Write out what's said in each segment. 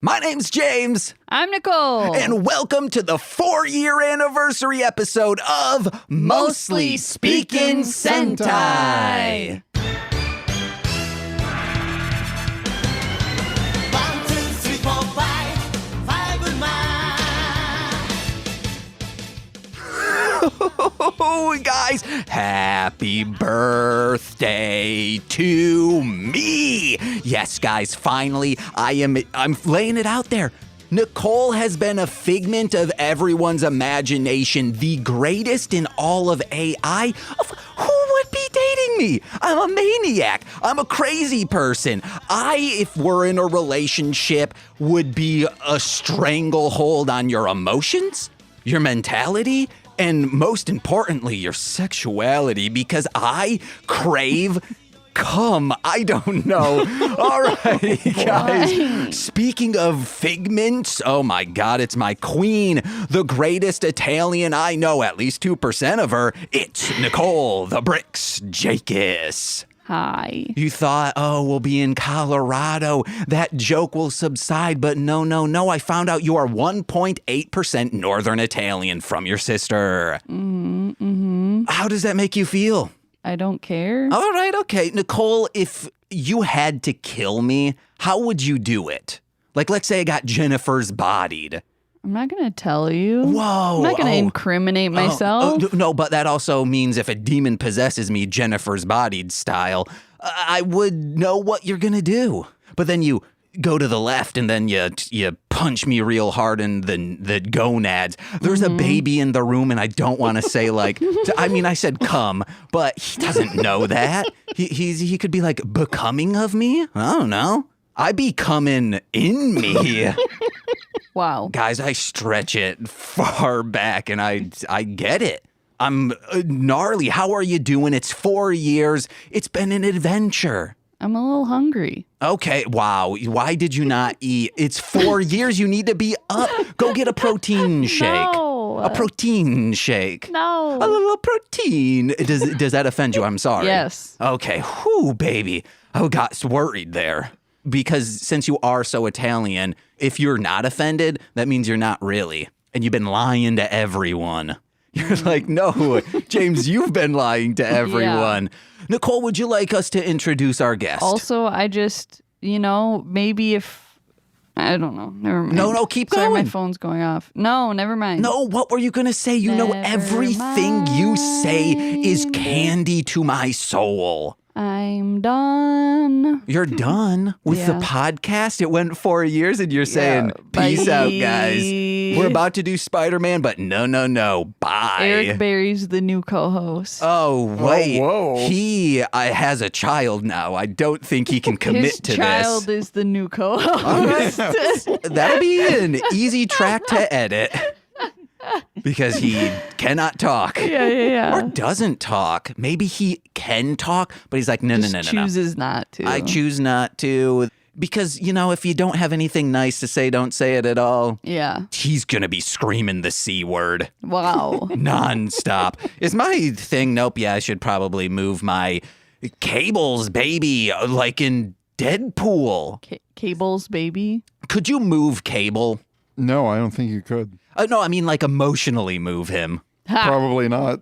My name's James. I'm Nicole. And welcome to the 4-year anniversary episode of Mostly Speaking Sentai. 1, 2, 3, 4, 5, Fiveman. Oh, guys, happy birthday to me. Yes, guys, finally, I'm laying it out there. Nicole has been a figment of everyone's imagination, the greatest in all of AI. Who would be dating me? I'm a maniac. I'm a crazy person. If we're in a relationship, would be a stranglehold on your emotions, your mentality, and most importantly, your sexuality, because I crave cum. I don't know. All right, guys. Speaking of figments, oh my God, it's my queen, the greatest Italian I know, at least 2% of her. It's Nicole, the Bricks Jacus. Hi. You thought, we'll be in Colorado. That joke will subside, but no. I found out you are 1.8% Northern Italian from your sister. Mm-hmm. How does that make you feel? I don't care. All right, okay. Nicole, if you had to kill me, how would you do it? Like, let's say I got Jennifer's bodied. I'm not going to tell you. Whoa. I'm not going to incriminate myself. No, but that also means if a demon possesses me, Jennifer's bodied style, I would know what you're going to do. But then you go to the left and then you punch me real hard in the gonads. There's a baby in the room and I don't want to say I said come, but he doesn't know that. He could be like becoming of me. I don't know. I be coming in me. Wow. Guys, I stretch it far back and I get it. I'm gnarly. How are you doing? It's 4 years. It's been an adventure. I'm a little hungry. Okay, wow. Why did you not eat? It's 4 years. You need to be up. Go get a protein shake. No. A protein shake. No. A little protein. Does that offend you? I'm sorry. Yes. Okay. Whew, baby. I got worried there. Because since you are so Italian, if you're not offended, that means you're not really. And you've been lying to everyone. You're like, no, James, you've been lying to everyone. Yeah. Nicole, would you like us to introduce our guest? Also, I just, maybe if, I don't know. Never mind. No, keep going. Sorry, my phone's going off. No, never mind. No, what were you going to say? You know, everything you say is candy to my soul. I'm done. You're done with the podcast? It went 4 years and you're saying, peace out, guys. We're about to do Spider-Man, but no. Bye. Eric Berry's the new co-host. Oh, wait. Whoa. He has a child now. I don't think he can commit to this. His child is the new co-host. That'll be an easy track to edit. Because he cannot talk. Yeah. Or doesn't talk. Maybe he can talk, but he's like, no. Chooses not to. I choose not to. Because, if you don't have anything nice to say, don't say it at all. Yeah. He's going to be screaming the C word. Wow. Nonstop. Is my thing, nope, yeah, I should probably move my cables, baby, like in Deadpool. Cables, baby? Could you move Cable? No, I don't think you could. No, I mean like emotionally move him. Probably not.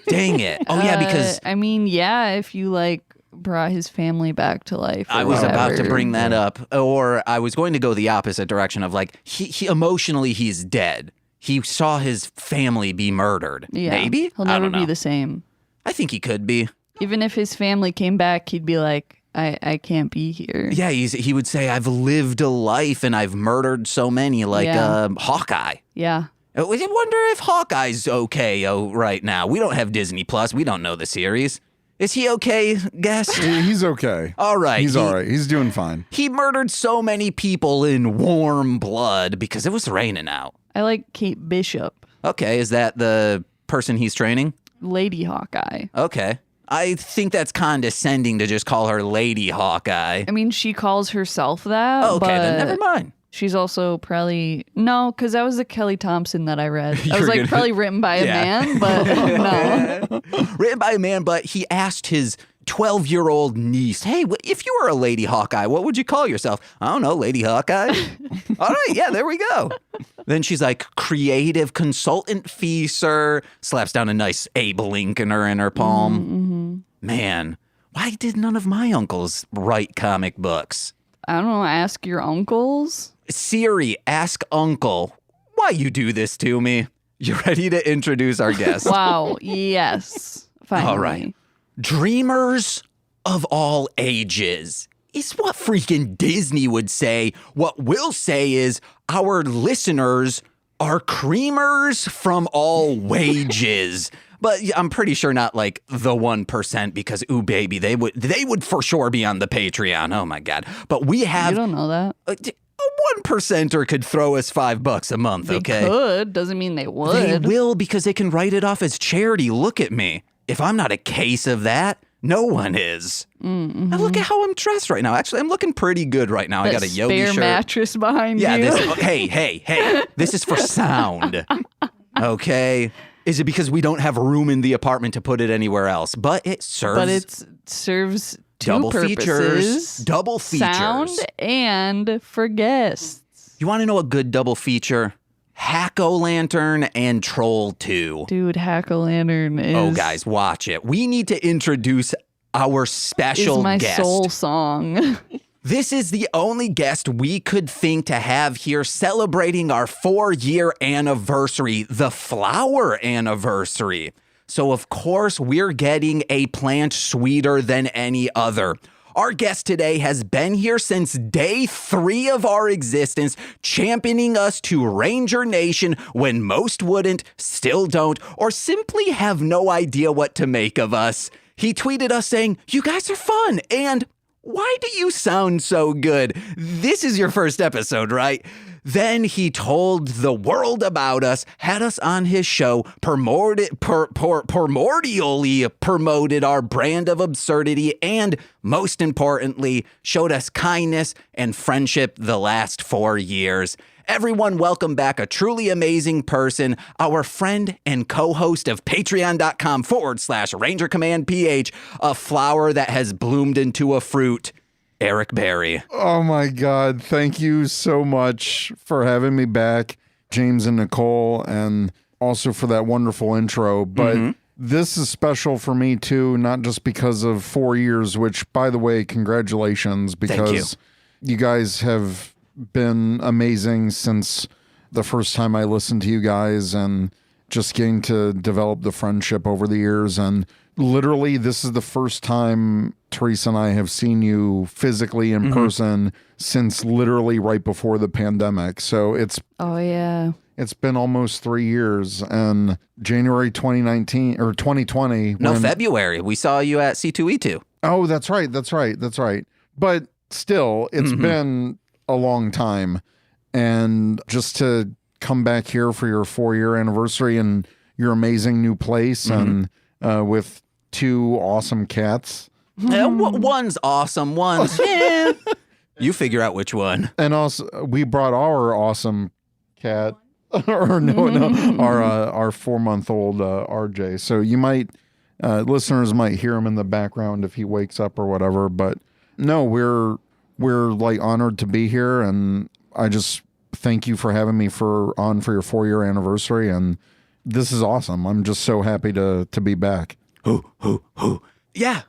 Dang it. Oh, yeah, because... if you, brought his family back to life. I was about to bring that up. Or I was going to go the opposite direction of, he emotionally, he's dead. He saw his family be murdered. Yeah. Maybe? He'll never be the same. I think he could be. Even if his family came back, he'd be like, I can't be here. Yeah, he would say, I've lived a life and I've murdered so many, Hawkeye. Yeah. I wonder if Hawkeye's okay right now. We don't have Disney Plus. We don't know the series. Is he okay, guest? He's okay. All right. He's all right. He's doing fine. He murdered so many people in warm blood because it was raining out. I like Kate Bishop. Okay, is that the person he's training? Lady Hawkeye. Okay. I think that's condescending to just call her Lady Hawkeye. I mean, she calls herself that. Okay, then never mind. She's also probably, no, because that was the Kelly Thompson that I read. I was like, probably written by a man, but no. Written by a man, but he asked his 12-year-old niece. Hey, if you were a Lady Hawkeye, what would you call yourself? I don't know, Lady Hawkeye. All right, yeah, there we go. Then she's like, creative consultant Feaser, slaps down a nice Abe Lincolner in her palm. Mm-hmm. Man, why did none of my uncles write comic books? I don't know. Ask your uncles. Siri, ask Uncle, why you do this to me? You ready to introduce our guest? Wow. Yes. Finally. All right. Dreamers of all ages is what freaking Disney would say. What we'll say is our listeners are creamers from all wages. But I'm pretty sure not like the 1% because, ooh, baby, they would for sure be on the Patreon. Oh, my God. But we have... You don't know that. A 1%er could throw us $5 a month, okay? They could. Doesn't mean they would. They will because they can write it off as charity. Look at me. If I'm not a case of that, no one is. Mm-hmm. Now look at how I'm dressed right now. Actually, I'm looking pretty good right now. I got a yogi spare shirt. Mattress behind you. Yeah, hey. This is for sound. Okay? Is it because we don't have room in the apartment to put it anywhere else? But it serves. But it serves two double purposes. features. Double features. Sound and for guests. You want to know a good double feature? Hack-O-Lantern and Troll 2. Dude, Hack-O-Lantern is... Oh, guys, watch it. We need to introduce our special is my guest. soul song. This is the only guest we could think to have here celebrating our 4-year anniversary, the flower anniversary. So, of course, we're getting a plant sweeter than any other. Our guest today has been here since day 3 of our existence, championing us to Ranger Nation when most wouldn't, still don't, or simply have no idea what to make of us. He tweeted us saying, "You guys are fun," and "Why do you sound so good?" This is your first episode, right? Then he told the world about us, had us on his show, primordially promoted our brand of absurdity, and most importantly, showed us kindness and friendship the last 4 years. Everyone, welcome back a truly amazing person, our friend and co-host of patreon.com/Ranger Command PH, a flower that has bloomed into a fruit, Eric Berry. Oh my God. Thank you so much for having me back, James and Nicole, and also for that wonderful intro. But this is special for me too, not just because of 4 years, which, by the way, congratulations, because you guys have been amazing since the first time I listened to you guys, and just getting to develop the friendship over the years. And literally, this is the first time Teresa and I have seen you physically in person since literally right before the pandemic. So it's been almost 3 years, and January 2019 or 2020. No, February. We saw you at C2E2. Oh, that's right. But still, it's been a long time. And just to come back here for your 4-year anniversary and your amazing new place, and with 2 awesome cats. One's awesome, one's You figure out which one. And also, we brought our awesome cat, or our 4-month-old RJ. So you might, listeners might hear him in the background if he wakes up or whatever. But no, we're like honored to be here, and I just thank you for having me for your 4-year anniversary, and this is awesome. I'm just so happy to be back. Yeah,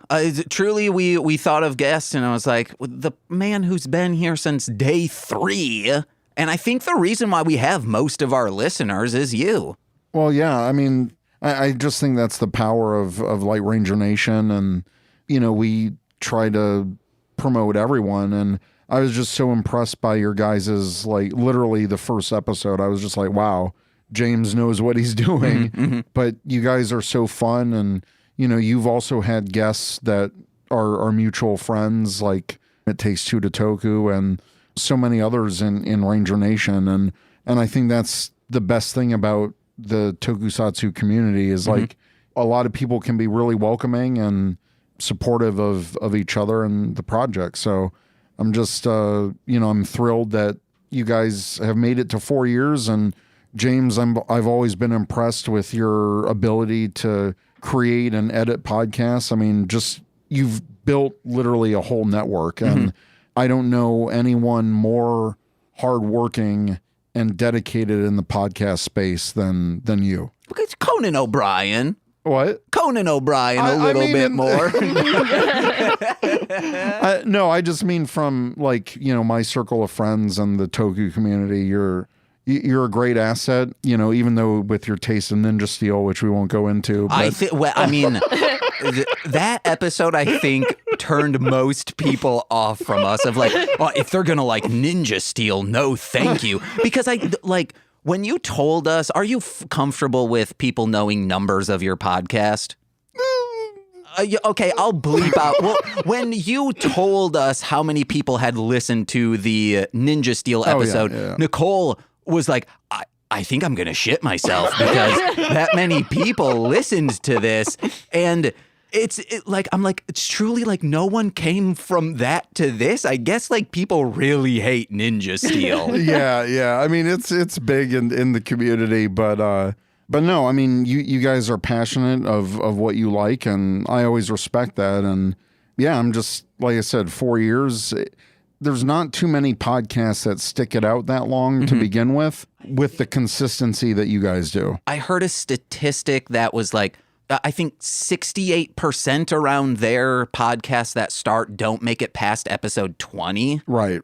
truly, we thought of guests, and I was like, the man who's been here since day 3, and I think the reason why we have most of our listeners is you. Well, yeah, I mean, I just think that's the power of like Ranger Nation, and, you know, we try to promote everyone, and I was just so impressed by your guys's, like, literally the first episode. I was just like, wow, James knows what he's doing, but you guys are so fun, and you know, you've also had guests that are mutual friends, like It Takes Two to Toku, and so many others in Ranger Nation. And I think that's the best thing about the tokusatsu community is like a lot of people can be really welcoming and supportive of each other and the project. So I'm just, I'm thrilled that you guys have made it to 4 years. And James, I've always been impressed with your ability to create and edit podcasts. I mean, just you've built literally a whole network, and I don't know anyone more hardworking and dedicated in the podcast space than you. It's Conan O'Brien. What? Conan O'Brien a little bit more. No, I just mean from like, my circle of friends and the Toku community. You're a great asset, even though with your taste in Ninja Steel, which we won't go into. But... that episode, I think, turned most people off from us of like, oh, if they're going to like Ninja Steel, no, thank you. Because when you told us, are you comfortable with people knowing numbers of your podcast? Okay, I'll bleep out. Well, when you told us how many people had listened to the Ninja Steel episode, Nicole was like, I think I'm going to shit myself because that many people listened to this. And I'm like, it's truly like no one came from that to this. I guess like people really hate Ninja Steel. Yeah. I mean, it's big in the community, but no, I mean, you guys are passionate of what you like, and I always respect that. And yeah, I'm just, like I said, 4 years. There's not too many podcasts that stick it out that long to begin with the consistency that you guys do. I heard a statistic that was like, I think 68% around their podcasts that start don't make it past episode 20. Right.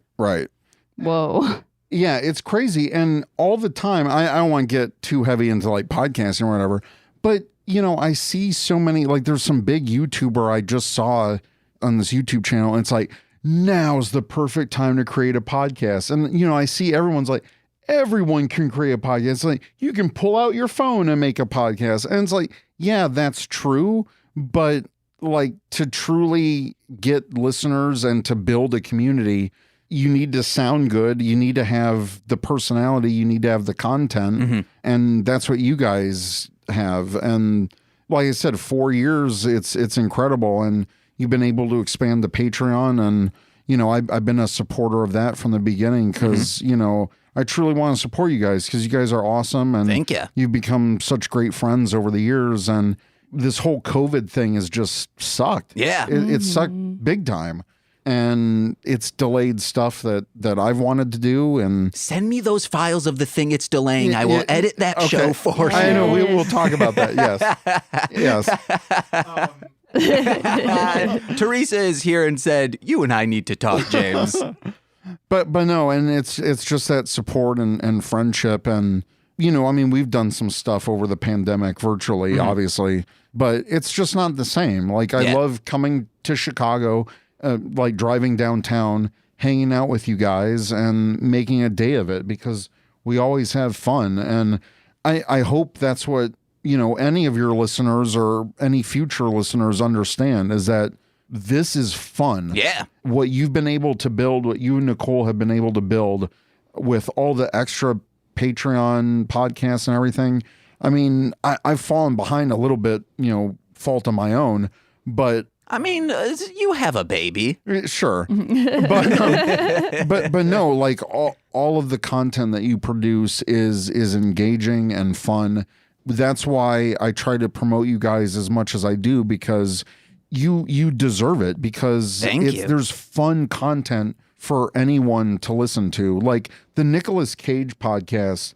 Whoa. Yeah, it's crazy. And all the time, I don't want to get too heavy into like podcasting or whatever, but I see so many, like there's some big YouTuber I just saw on this YouTube channel, and it's like, now's the perfect time to create a podcast. And, I see everyone's like, everyone can create a podcast. It's like, you can pull out your phone and make a podcast. And it's like, yeah, that's true. But like to truly get listeners and to build a community, you need to sound good. You need to have the personality. You need to have the content. And that's what you guys have. And like I said, 4 years, it's incredible. And you've been able to expand the Patreon, and, I've been a supporter of that from the beginning because, I truly want to support you guys because you guys are awesome. And thank you. You've become such great friends over the years. And this whole COVID thing has just sucked. Yeah. It sucked big time. And it's delayed stuff that I've wanted to do. And send me those files of the thing it's delaying. I will edit that show for you. I know. We'll talk about that. Yes. Teresa is here and said, you and I need to talk, James. But no, and it's just that support and friendship. And, I mean, we've done some stuff over the pandemic virtually, obviously, but it's just not the same. Like, I love coming to Chicago, like driving downtown, hanging out with you guys and making a day of it because we always have fun. And I hope that's what, any of your listeners or any future listeners understand is that this is fun. Yeah. What you've been able to build, what you and Nicole have been able to build with all the extra Patreon podcasts and everything. I mean, I've fallen behind a little bit, fault of my own, but I mean, you have a baby. Sure. but no, like all of the content that you produce is engaging and fun. That's why I try to promote you guys as much as I do because you deserve it because there's fun content for anyone to listen to. Like the Nicolas Cage podcast,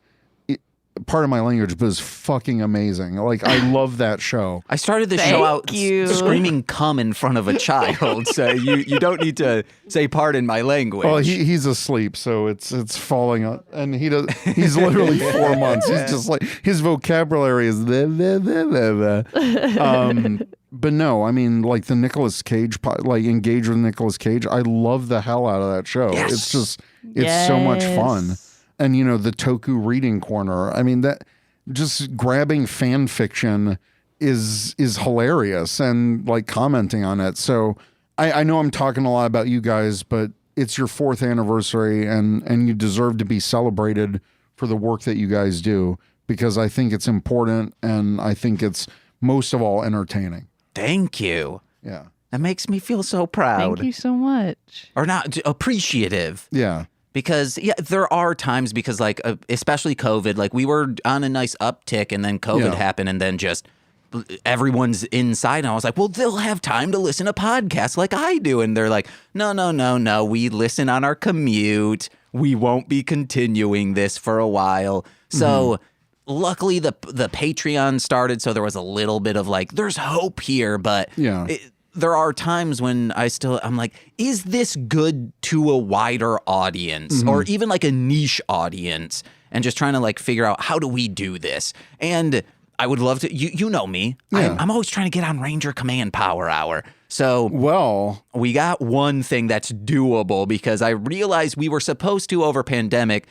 part of my language, but is fucking amazing. Like I love that show. I started the show out screaming "come" in front of a child, so you don't need to say pardon my language. Well, he's asleep, so it's falling on, and he's literally 4 months. He's just like his vocabulary is but no, I mean, like the Nicolas Cage, like Engage with Nicolas Cage. I love the hell out of that show. Yes. It's just so much fun. And, the Toku Reading Corner, I mean, that just grabbing fan fiction is hilarious and like commenting on it. So I know I'm talking a lot about you guys, but it's your 4th anniversary and you deserve to be celebrated for the work that you guys do because I think it's important and I think it's most of all entertaining. Thank you. Yeah. That makes me feel so proud. Thank you so much. Or not appreciative. Yeah. Because, there are times because, like, especially COVID, like, we were on a nice uptick and then COVID happened and then just everyone's inside. And I was like, well, they'll have time to listen to podcasts like I do. And they're like, no. We listen on our commute. We won't be continuing this for a while. So luckily the Patreon started. So there was a little bit of like, there's hope here. But there are times when I'm like, is this good to a wider audience or even like a niche audience? And just trying to like figure out, how do we do this? And I would love to, you know me, I'm always trying to get on Ranger Command Power Hour. So we got one thing that's doable, because I realized we were supposed to, over pandemic,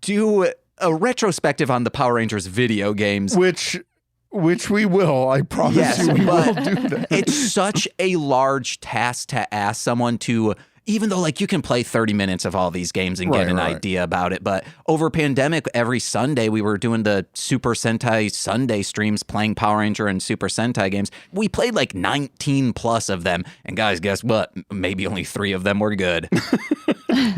do a retrospective on the Power Rangers video games. Which we will. I promise you we will do that. It's such a large task to ask someone to, even though like you can play 30 minutes of all these games and get an idea about it. But over pandemic, every Sunday we were doing the Super Sentai Sunday streams playing Power Ranger and Super Sentai games. We played like 19 plus of them. And guys, guess what? Maybe only 3 of them were good.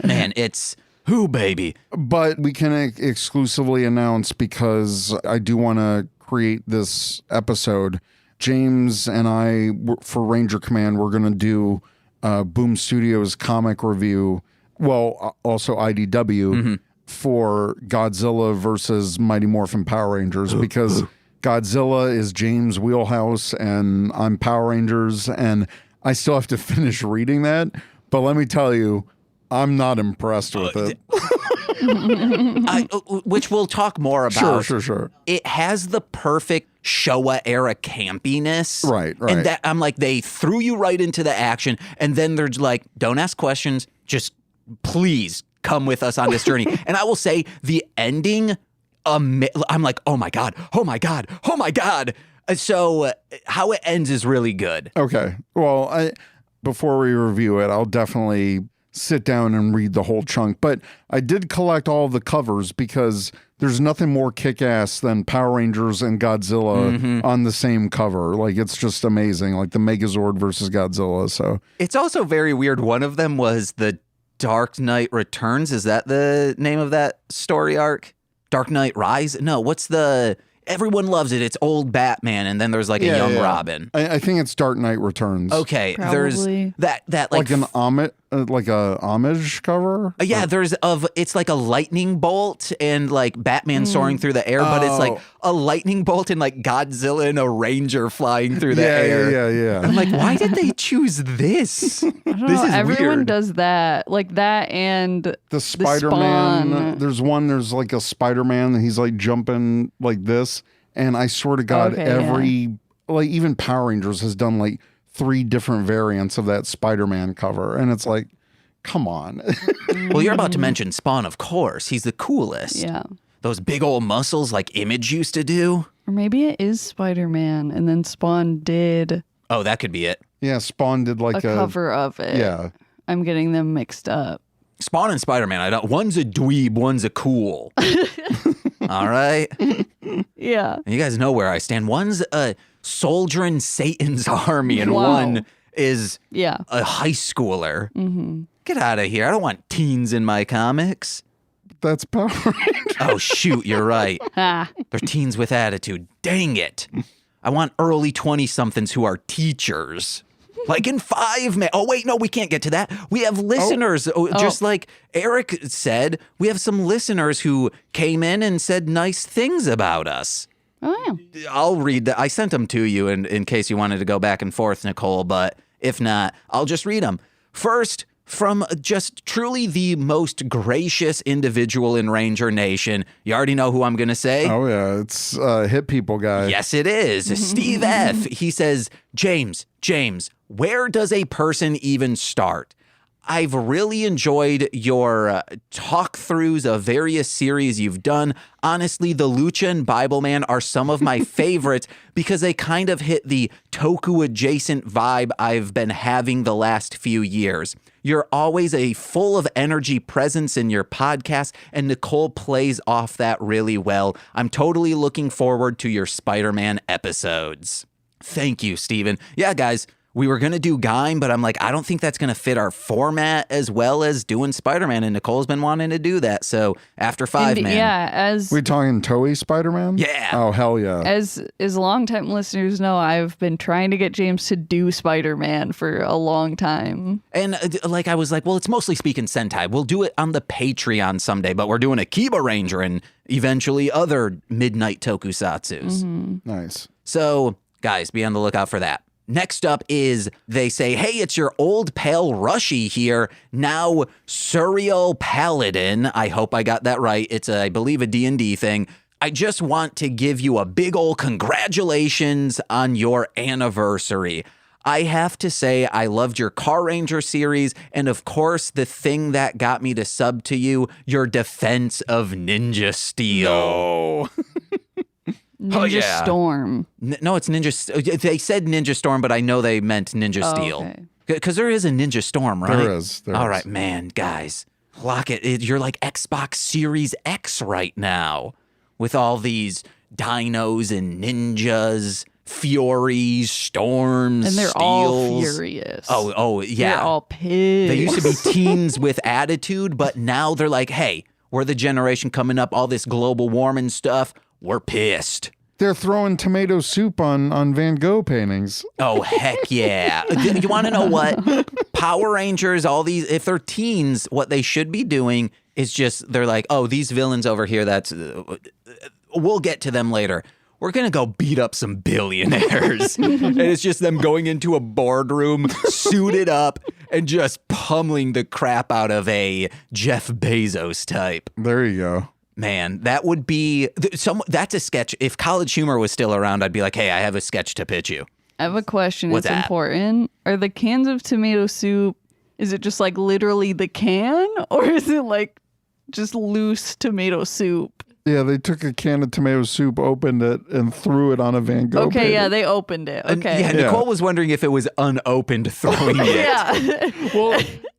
Man, it's... Who, baby? But we can exclusively announce, because I do want to create this episode. James and I, for Ranger Command, we're going to do Boom Studios comic review. Well, also IDW for Godzilla versus Mighty Morphin Power Rangers, because Godzilla is James' wheelhouse and I'm Power Rangers, and I still have to finish reading that. But let me tell you, I'm not impressed with it. Which we'll talk more about. Sure. It has the perfect Showa era campiness. Right. And that, I'm like, they threw you right into the action, and then they're like, don't ask questions, just please come with us on this journey. And I will say, the ending, I'm like, oh my God. So how it ends is really good. Okay. Well, before we review it, I'll definitely sit down and read the whole chunk. But I did collect all the covers, because there's nothing more kick-ass than Power Rangers and Godzilla on the same cover. Like, it's just amazing. Like the Megazord versus Godzilla. So it's also very weird. One of them was the Dark Knight Returns. Is that the name of that story arc? Dark Knight Rise? No, what's the... Everyone loves it. It's old Batman, and then there's like a young Robin. I think it's Dark Knight Returns. Okay, Probably. there's that like an homage cover. It's like a lightning bolt and like Batman soaring through the air, but it's like a lightning bolt and like Godzilla and a Ranger flying through the air. Yeah. I'm like, why did they choose this? I don't know. Everyone weird. does that, like that, and The Spider-Man. Spawn. There's like a Spider-Man that he's like jumping like this. And I swear to God, like even Power Rangers has done like 3 different variants of that Spider-Man cover. And it's like, come on. Well, you're about to mention Spawn, of course. He's the coolest. Yeah. Those big old muscles like Image used to do. Or maybe it is Spider-Man, and then Spawn did Oh, that could be it. Yeah, Spawn did like a cover of it. Yeah. I'm getting them mixed up. Spawn and Spider-Man, one's a dweeb, one's a cool. All right? Yeah. And you guys know where I stand. One's a soldier in Satan's army, and one is a high schooler. Get out of here. I don't want teens in my comics. That's Power Rangers. Oh, shoot, you're right. They're teens with attitude. Dang it. I want early 20-somethings who are teachers. Like in Fiveman. Oh, wait, no, we can't get to that. We have listeners. Just like Eric said, we have some listeners who came in and said nice things about us. Oh, yeah. I'll read that. I sent them to you in case you wanted to go back and forth, Nicole, but if not, I'll just read them. First, from just truly the most gracious individual in Ranger Nation. You already know who I'm going to say. Oh, yeah. It's Hit People guy. Yes, it is. Steve F. He says, James, where does a person even start? I've really enjoyed your talk-throughs of various series you've done. Honestly, the Lucha and Bible Man are some of my favorites because they kind of hit the Toku-adjacent vibe I've been having the last few years. You're always a full of energy presence in your podcast, and Nicole plays off that really well. I'm totally looking forward to your Spider-Man episodes. Thank you, Steven. Yeah, guys. We were going to do Gaim, but I'm like, I don't think that's going to fit our format as well as doing Spider-Man. And Nicole's been wanting to do that. So after Fiveman. Yeah, as We talking Toei Spider-Man? Yeah. Oh, hell yeah. as longtime listeners know, I've been trying to get James to do Spider-Man for a long time. And like I was like, well, it's mostly speaking Sentai. We'll do it on the Patreon someday, but we're doing Akiba Ranger and eventually other midnight tokusatsus. Nice. So guys, be on the lookout for that. Next up is they say, hey, it's your old pal Rushy here, now Surreal Paladin. I hope I got that right. It's, I believe, a D&D thing. I just want to give you a big ol' congratulations on your anniversary. I have to say I loved your Car Ranger series, and of course, the thing that got me to sub to you, your defense of Ninja Steel. Oh. Ninja Storm. No, it's Ninja. They said Ninja Storm, but I know they meant Ninja Steel. Okay. Because there is a Ninja Storm, right? There is. All right, man, guys. Lock it. You're like Xbox Series X right now with all these dinos and ninjas, furies, storms, And they're steels. all furious. Oh, yeah. They're all pissed. They used to be teens with attitude, but now they're like, hey, we're the generation coming up, all this global warming stuff. We're pissed. They're throwing tomato soup on Van Gogh paintings. Oh, heck yeah. You want to know what? Power Rangers, all these, if they're teens, what they should be doing is just, they're like, oh, these villains over here, that's, we'll get to them later. We're going to go beat up some billionaires. And it's just them going into a boardroom, suited up, and just pummeling the crap out of a Jeff Bezos type. There you go. Man, that would be that's a sketch. If College Humor was still around, I'd be like, hey, I have a sketch to pitch you. I have a question. What's It's that? important. Are the cans of tomato soup, is it just like literally the can? Or is it like just loose tomato soup? Yeah, they took a can of tomato soup, opened it, and threw it on a Van Gogh Okay, painting. yeah, they opened it. Okay. Yeah, Nicole was wondering if it was unopened throwing it. Yeah.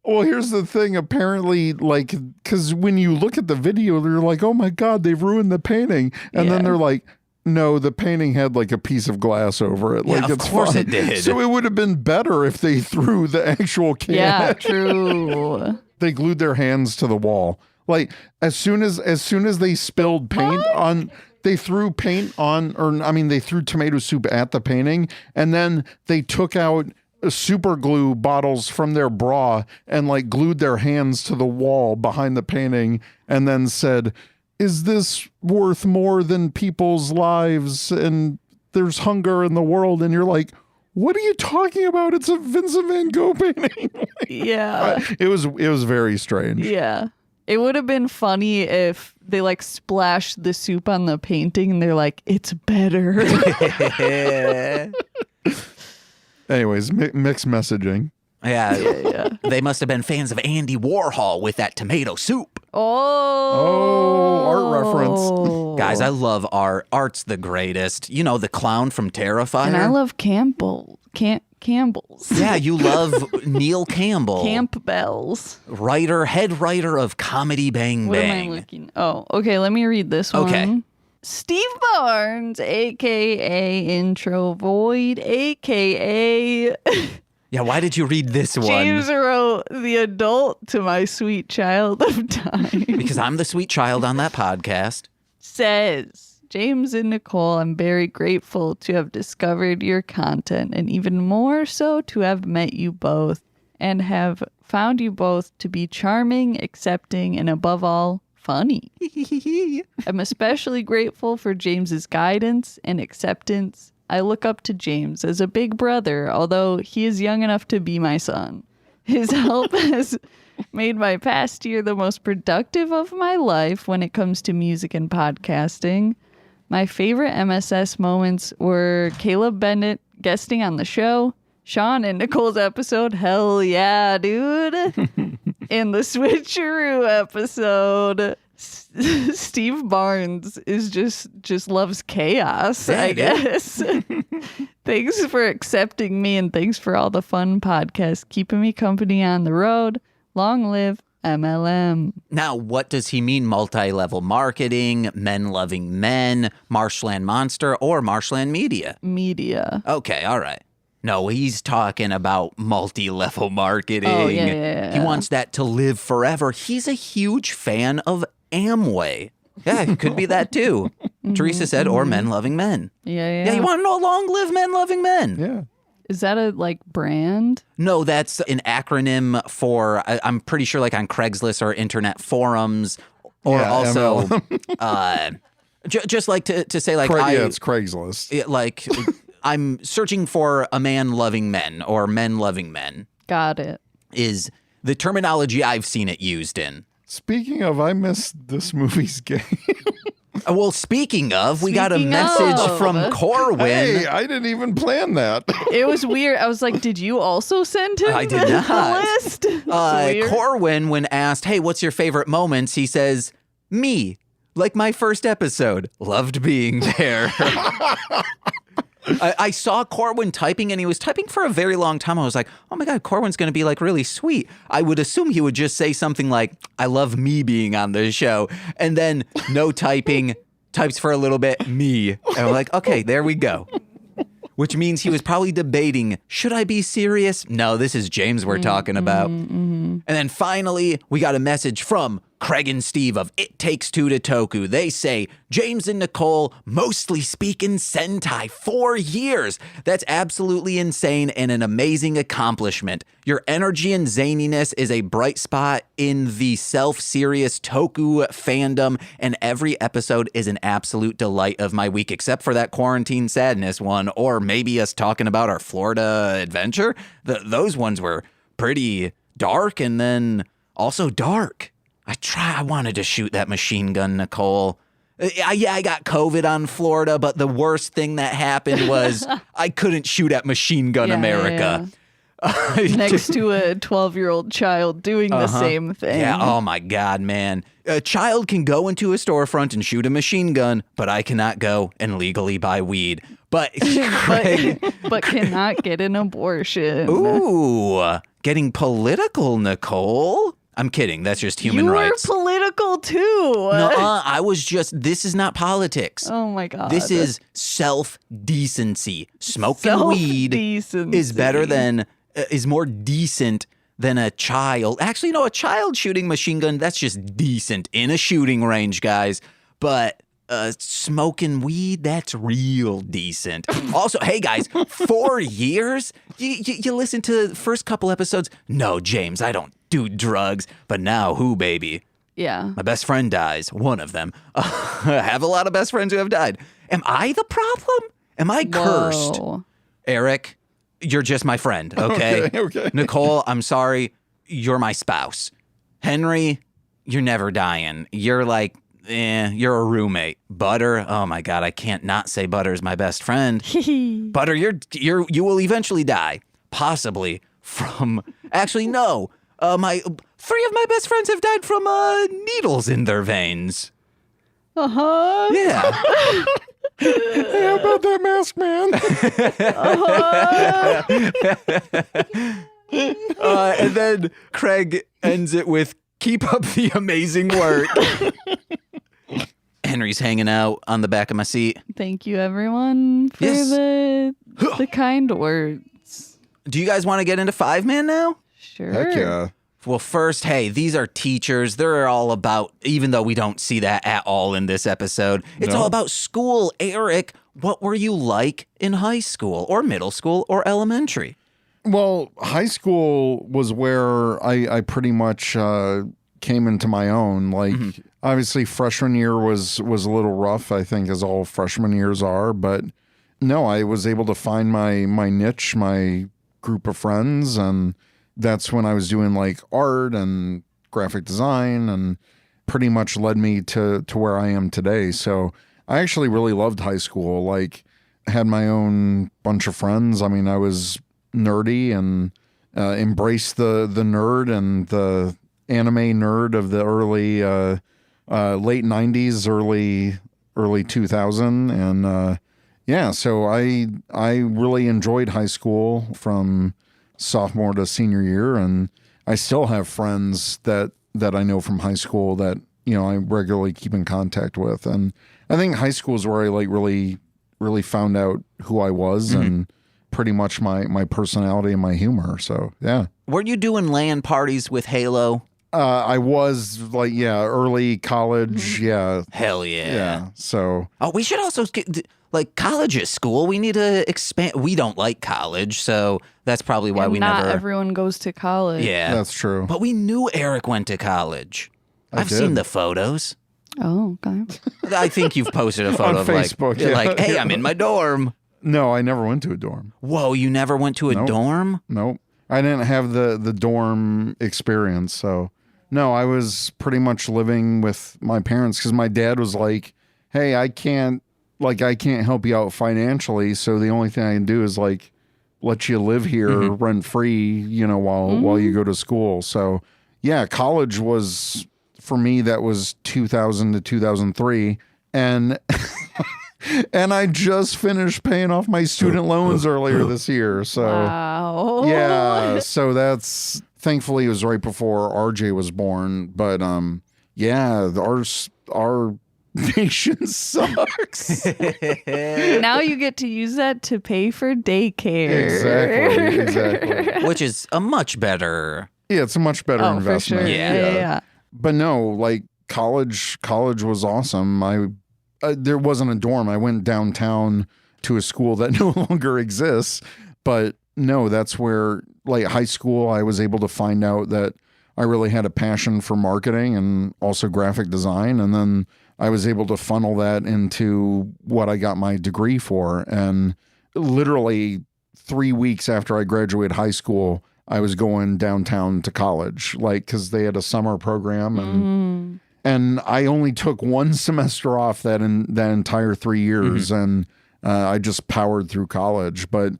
Well, here's the thing. Apparently, like, because when you look at the video, they're like, oh my God, they've ruined the painting. And then Yeah. they're like, no, the painting had like a piece of glass over it. Yeah, Like, of it's course fine. it did. So it would have been better if they threw the actual can. Yeah, true. They glued their hands to the wall. Like, as soon as they spilled paint on, they threw paint on, or I mean, they threw tomato soup at the painting, and then they took out super glue bottles from their bra and like glued their hands to the wall behind the painting, and then said, "Is this worth more than people's lives? And there's hunger in the world." And you're like, what are you talking about? It's a Vincent Van Gogh painting. Yeah. It was very strange. Yeah. It would have been funny if they like splashed the soup on the painting and they're like, it's better. Anyways, mixed messaging. Yeah. They must have been fans of Andy Warhol with that tomato soup. Oh, art reference. Guys, I love art. Art's the greatest. You know, the clown from Terrifier. And I love Campbell's. Yeah, you love Neil Campbell. Campbell's. Head writer of Comedy Bang What am Bang. I looking? Oh, okay. Let me read this one. Okay. Steve Barnes, aka Intro Void, aka Yeah, why did you read this one? James wrote the adult to my sweet child of time. Because I'm the sweet child on that podcast. Says, James and Nicole, I'm very grateful to have discovered your content and even more so to have met you both and have found you both to be charming, accepting, and above all, funny. I'm especially grateful for James's guidance and acceptance. I look up to James as a big brother, although he is young enough to be my son. His help has made my past year the most productive of my life when it comes to music and podcasting. My favorite MSS moments were Caleb Bennett guesting on the show, Sean and Nicole's episode, hell yeah, dude, and the Switcheroo episode. Steve Barnes is just loves chaos, Yeah, I dude. guess. Thanks for accepting me and thanks for all the fun podcasts keeping me company on the road. Long live MLM. Now, what does he mean? Multi-level marketing, men loving men, Marshland Monster, or Marshland Media? Media. Okay, all right. No, he's talking about multi-level marketing. Oh, yeah. He wants that to live forever. He's a huge fan of Amway. Yeah, it could be that too. Teresa said, or men loving men. Yeah. Yeah, you want to know long live men loving men? Yeah. Is that a brand? No, that's an acronym for, I'm pretty sure like on Craigslist or internet forums, or Yeah, also ML. just like to say like It's Craigslist. like I'm searching for a man loving men or men loving men Got it. is the terminology I've seen it used in. Speaking of, I missed this movie's game. Well, speaking of, we got a Speaking message of. from Corwin. Hey, I didn't even plan that. It was weird. I was like, did you also send him I did the not. list? It's weird. Corwin, when asked, hey, what's your favorite moments? He says, me, like my first episode. Loved being there. I saw Corwin typing, and he was typing for a very long time. I was like, oh my God, Corwin's going to be like really sweet. I would assume he would just say something like, I love me being on the show. And then no typing, types for a little bit, me. And I'm like, okay, there we go. Which means he was probably debating, should I be serious? No, this is James we're talking about. And then finally, we got a message from Craig and Steve of It Takes Two to Toku. They say, James and Nicole mostly speak in Sentai 4 years. That's absolutely insane and an amazing accomplishment. Your energy and zaniness is a bright spot in the self-serious Toku fandom, and every episode is an absolute delight of my week, except for that quarantine sadness one, or maybe us talking about our Florida adventure. Those ones were pretty dark and then also dark. I wanted to shoot that machine gun, Nicole. I got COVID on Florida, but the worst thing that happened was I couldn't shoot at Machine Gun America. Next to a 12-year-old child doing the same thing. Yeah, oh my God, man. A child can go into a storefront and shoot a machine gun, but I cannot go and legally buy weed. But Craig, but cannot get an abortion. ooh, getting political, Nicole. I'm kidding. That's just human rights. You were political too. No, I was just, this is not politics. Oh my God. This is self-decency. Smoking weed is better than, is more decent than a child. Actually, no, a child shooting machine gun, that's just decent in a shooting range, guys. But smoking weed, that's real decent. Also, hey guys, 4 years? You listen to the first couple episodes? No, James, I don't do drugs. But now who, baby? Yeah. My best friend dies. One of them. I have a lot of best friends who have died. Am I the problem? Am I cursed? Whoa. Eric, you're just my friend, okay? Okay. Nicole, I'm sorry. You're my spouse. Henry, you're never dying. You're like, you're a roommate. Butter, oh my God, I can't not say Butter is my best friend. Butter, you will eventually die. Possibly from, actually, no. My 3 of my best friends have died from needles in their veins. Uh-huh. Yeah. Hey, how about that mask, man? And then Craig ends it with, keep up the amazing work. Henry's hanging out on the back of my seat. Thank you, everyone, for Yes. the kind words. Do you guys want to get into Fiveman now? Sure. Heck yeah. Well, first, hey, these are teachers. They're all about, even though we don't see that at all in this episode, it's No. all about school. Eric, what were you like in high school or middle school or elementary? Well, high school was where I pretty much came into my own. Like, obviously, freshman year was a little rough, I think, as all freshman years are. But no, I was able to find my niche, my group of friends, and that's when I was doing like art and graphic design, and pretty much led me to where I am today. So I actually really loved high school. Like, had my own bunch of friends. I mean, I was nerdy and embraced the nerd and the anime nerd of the early late 90s, early 2000. And yeah, so I really enjoyed high school from sophomore to senior year, and I still have friends that I know from high school that, you know, I regularly keep in contact with. And I think high school is where I like really found out who I was and pretty much my personality and my humor. So yeah. Were you doing LAN parties with Halo? I was like, early college. Yeah. Hell yeah. Yeah. So Oh, we should also get, like, college is school. We need to expand. We don't like college, so that's probably why And we not never. everyone goes to college. Yeah. that's true. But we knew Eric went to college. I've did. seen the photos. Oh, okay. I think you've posted a photo On of Facebook, you're yeah. like, hey, I'm in my dorm. No, I never went to a dorm. Whoa, you never went to a Nope. dorm? Nope. I didn't have the dorm experience. So no, I was pretty much living with my parents because my dad was like, hey, I can't help you out financially. So the only thing I can do is like let you live here rent free, while you go to school. So yeah, college was, for me, that was 2000 to 2003. And and I just finished paying off my student loans earlier this year. So Wow. yeah, so that's, thankfully it was right before RJ was born. But yeah, our nation sucks. Now you get to use that to pay for daycare. Exactly. Which is a much better. Yeah, it's a much better Oh, for investment. sure. Yeah. But no, like college was awesome. There wasn't a dorm. I went downtown to a school that no longer exists. But no, that's where, like, high school, I was able to find out that I really had a passion for marketing and also graphic design. And then I was able to funnel that into what I got my degree for. And literally 3 weeks after I graduated high school, I was going downtown to college, like, because they had a summer program, and I only took one semester off that entire 3 years, and I just powered through college. But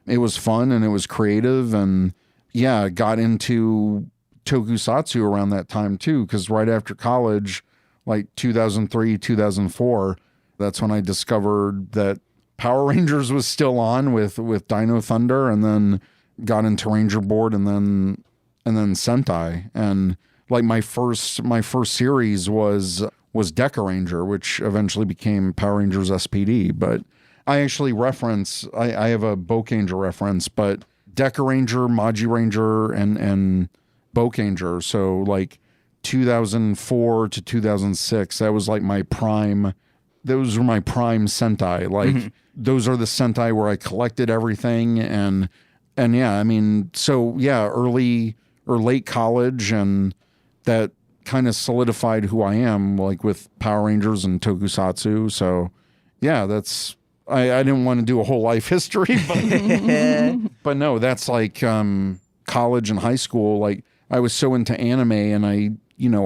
it was fun and it was creative, and yeah, got into tokusatsu around that time too, because right after college, like 2003, 2004, that's when I discovered that Power Rangers was still on with Dino Thunder, and then got into Ranger Board, and then Sentai. And like my first series was Deca Ranger, which eventually became Power Rangers SPD. But I actually reference, I have a Bokanger reference, but Deca Ranger, Magi Ranger, and Bokanger. So like 2004 to 2006, that was like my prime. Those were my prime Sentai. Like those are the Sentai where I collected everything, and yeah, I mean, so yeah, early or late college, and that kind of solidified who I am, like with Power Rangers and tokusatsu. So yeah, that's, I didn't want to do a whole life history, but no, that's like college and high school. Like I was so into anime, and I,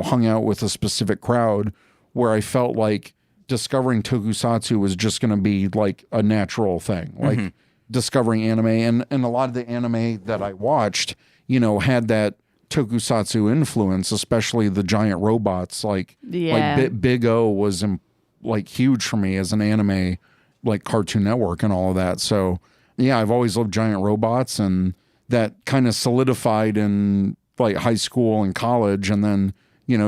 hung out with a specific crowd where I felt like discovering tokusatsu was just going to be like a natural thing. Like discovering anime, and a lot of the anime that I watched, had that tokusatsu influence, especially the giant robots. Like Big O was like huge for me as an anime, like Cartoon Network and all of that. So yeah, I've always loved giant robots, and that kind of solidified in like high school and college, and then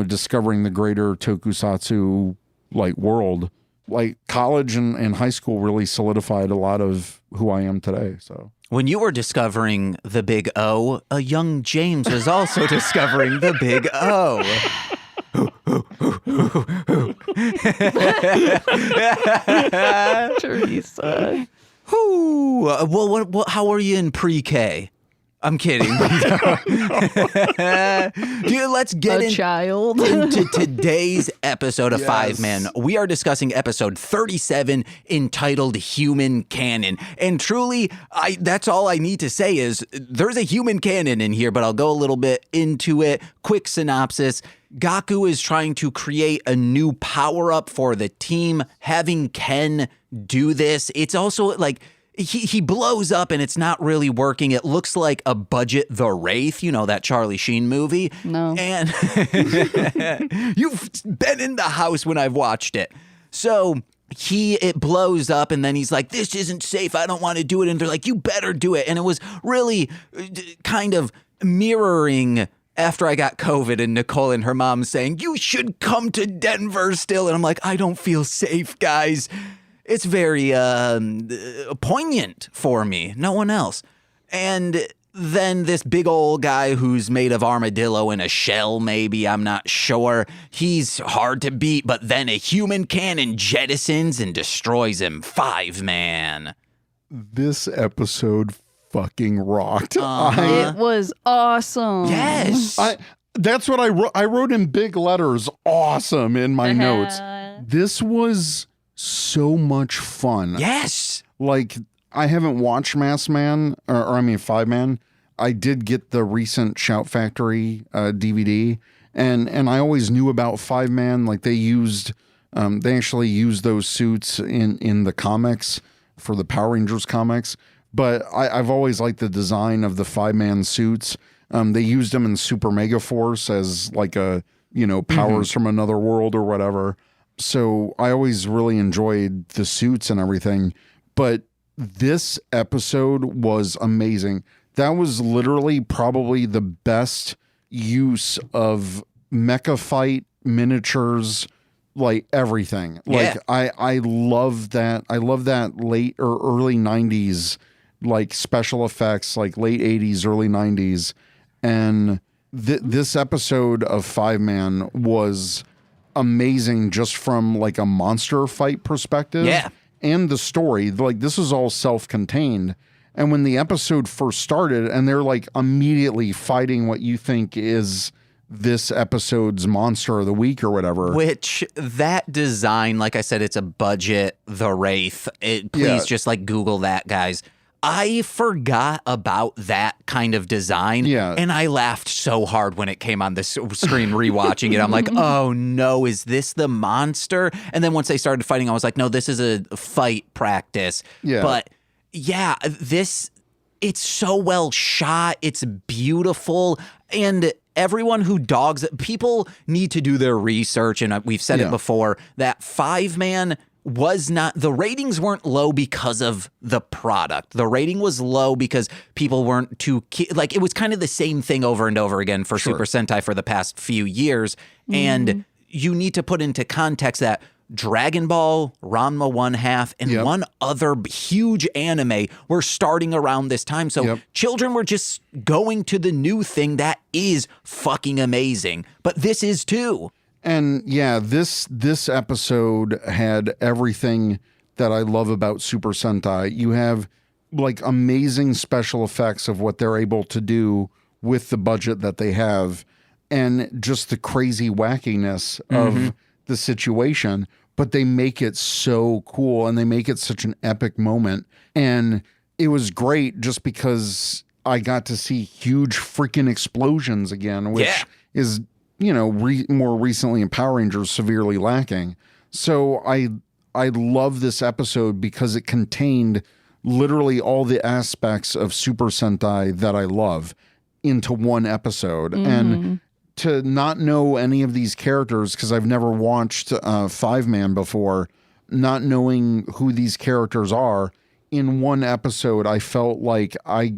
discovering the greater tokusatsu like world. Like college and high school really solidified a lot of who I am today. So When you were discovering the Big O, a young James was also discovering the Big O. Teresa. Whew. Well, how were you in pre-K? I'm kidding. Dude, let's get into today's episode of Fiveman. We are discussing episode 37 entitled Human Canon. And truly, that's all I need to say is there's a human canon in here, but I'll go a little bit into it. Quick synopsis. Gaku is trying to create a new power-up for the team, having Ken do this. It's also like he blows up and it's not really working. It looks like a budget The Wraith, that Charlie Sheen movie. No. And you've been in the house when I've watched it. So it blows up, and then he's like, this isn't safe. I don't want to do it. And they're like, you better do it. And it was really kind of mirroring after I got COVID and Nicole and her mom saying, you should come to Denver still. And I'm like, I don't feel safe, guys. it's very poignant for me. No one else. And then this big old guy who's made of armadillo in a shell, maybe, I'm not sure. He's hard to beat, but then a human cannon jettisons and destroys him. Fiveman. This episode fucking rocked. It was awesome. Yes. That's what I wrote. I wrote in big letters, awesome, in my notes. This was so much fun. Yes. Like, I haven't watched Masked Man, or I mean Fiveman. I did get the recent Shout Factory DVD, and I always knew about Fiveman. Like, they actually used those suits in the comics for the Power Rangers comics. But I've always liked the design of the Fiveman suits. They used them in Super Mega Force as like powers from another world or whatever. So I always really enjoyed the suits and everything. But this episode was amazing. That was literally probably the best use of mecha fight miniatures, like everything. Yeah. Like I love that. I love that late or early 90s like special effects, like late 80s, early 90s. And this episode of Fiveman was amazing just from like a monster fight perspective. Yeah. And the story, like this is all self-contained. And when the episode first started and they're like immediately fighting what you think is this episode's monster of the week or whatever. Which that design, like I said, it's a budget, the Wraith. Please just like Google that, guys. I forgot about that kind of design. Yeah. And I laughed so hard when it came on the screen rewatching it. I'm like, oh no, is this the monster? And then once they started fighting, I was like, no, this is a fight practice. Yeah. But yeah, it's so well shot. It's beautiful. And everyone who people need to do their research. And we've said it before that Fiveman was not, the ratings weren't low because of the product. The rating was low because people weren't too, like, it was kind of the same thing over and over again for Super Sentai for the past few years. And you need to put into context that Dragon Ball, Ranma 1/2, and one other huge anime were starting around this time. So children were just going to the new thing that is fucking amazing. But this is too. And yeah, this episode had everything that I love about Super Sentai. You have like amazing special effects of what they're able to do with the budget that they have, and just the crazy wackiness of the situation. But they make it so cool and they make it such an epic moment. And it was great just because I got to see huge freaking explosions again, which is, more recently in Power Rangers severely lacking. So I love this episode because it contained literally all the aspects of Super Sentai that I love into one episode. And to not know any of these characters, because I've never watched Fiveman before, not knowing who these characters are, in one episode, I felt like I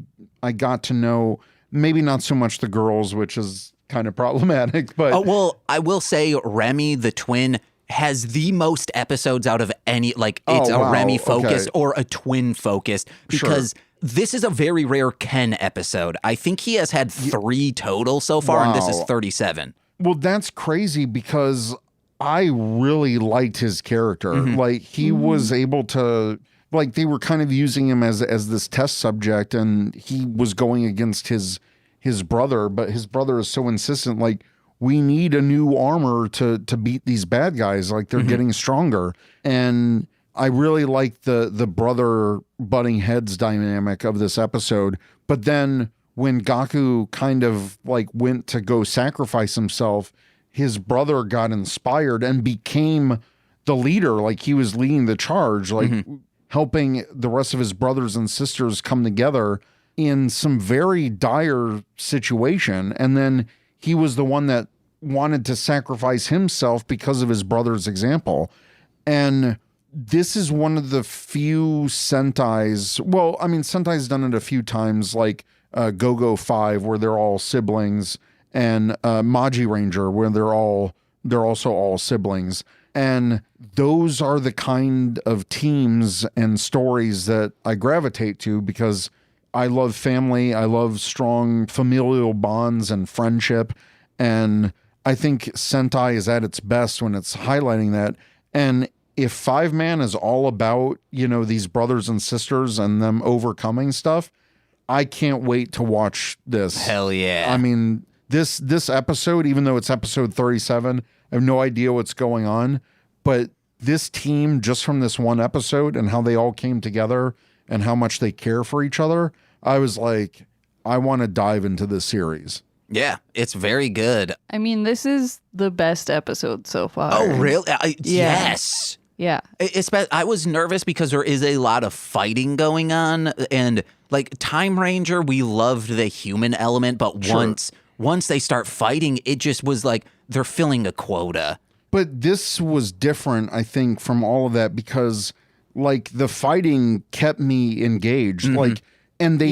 got to know, maybe not so much the girls, which is kind of problematic, but... Oh, well, I will say Remy, the twin, has the most episodes out of any, like, it's a Remy focused or a twin focused, because... This is a very rare Ken episode. I think he has had 3 total so far, and this is 37. Well, that's crazy because I really liked his character. Like, he was able to, like, they were kind of using him as this test subject, and he was going against his brother, but his brother is so insistent, like, we need a new armor to beat these bad guys. Like, they're getting stronger. And I really like the brother butting heads dynamic of this episode. But then when Gaku kind of like went to go sacrifice himself, his brother got inspired and became the leader. Like, he was leading the charge, like helping the rest of his brothers and sisters come together in some very dire situation. And then he was the one that wanted to sacrifice himself because of his brother's example. And this is one of the few Sentai's, well, I mean, Sentai's done it a few times, like Go-Go 5, where they're all siblings, and Maji Ranger, where they're also all siblings. And those are the kind of teams and stories that I gravitate to because I love family. I love strong familial bonds and friendship. And I think Sentai is at its best when it's highlighting that. And if Fiveman is all about, these brothers and sisters and them overcoming stuff, I can't wait to watch this. Hell yeah. I mean, this episode, even though it's episode 37, I have no idea what's going on, but this team, just from this one episode and how they all came together and how much they care for each other, I was like, I want to dive into this series. Yeah, it's very good. I mean, this is the best episode so far. Oh, really? Yes. Yeah. I was nervous because there is a lot of fighting going on, and like Time Ranger, we loved the human element, but once they start fighting, it just was like they're filling a quota. But this was different, I think, from all of that because like the fighting kept me engaged. Like, and they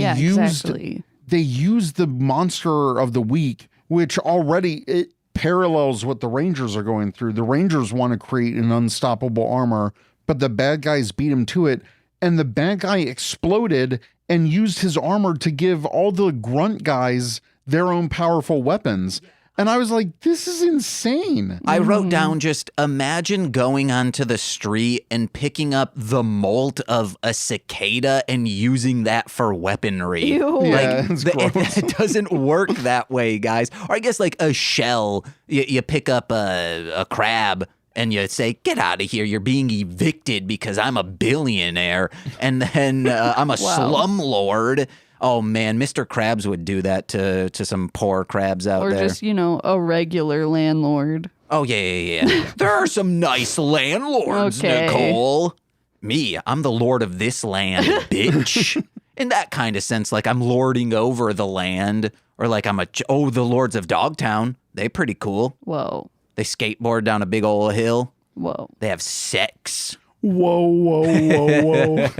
used the monster of the week, which already it parallels what the Rangers are going through. The Rangers want to create an unstoppable armor, but the bad guys beat him to it. And the bad guy exploded and used his armor to give all the grunt guys their own powerful weapons. And I was like, this is insane. I wrote down just imagine going onto the street and picking up the molt of a cicada and using that for weaponry. Ew. Yeah, it's gross. It doesn't work that way, guys. Or I guess like a shell, you pick up a crab and you say, get out of here. You're being evicted because I'm a billionaire. And then I'm a slumlord. Oh, man, Mr. Krabs would do that to some poor crabs out there. Or just, a regular landlord. Oh, yeah. There are some nice landlords, Okay. Nicole. Me, I'm the lord of this land, bitch. In that kind of sense, like I'm lording over the land. Or like the lords of Dogtown. They pretty cool. Whoa. They skateboard down a big old hill. Whoa. They have sex. Whoa.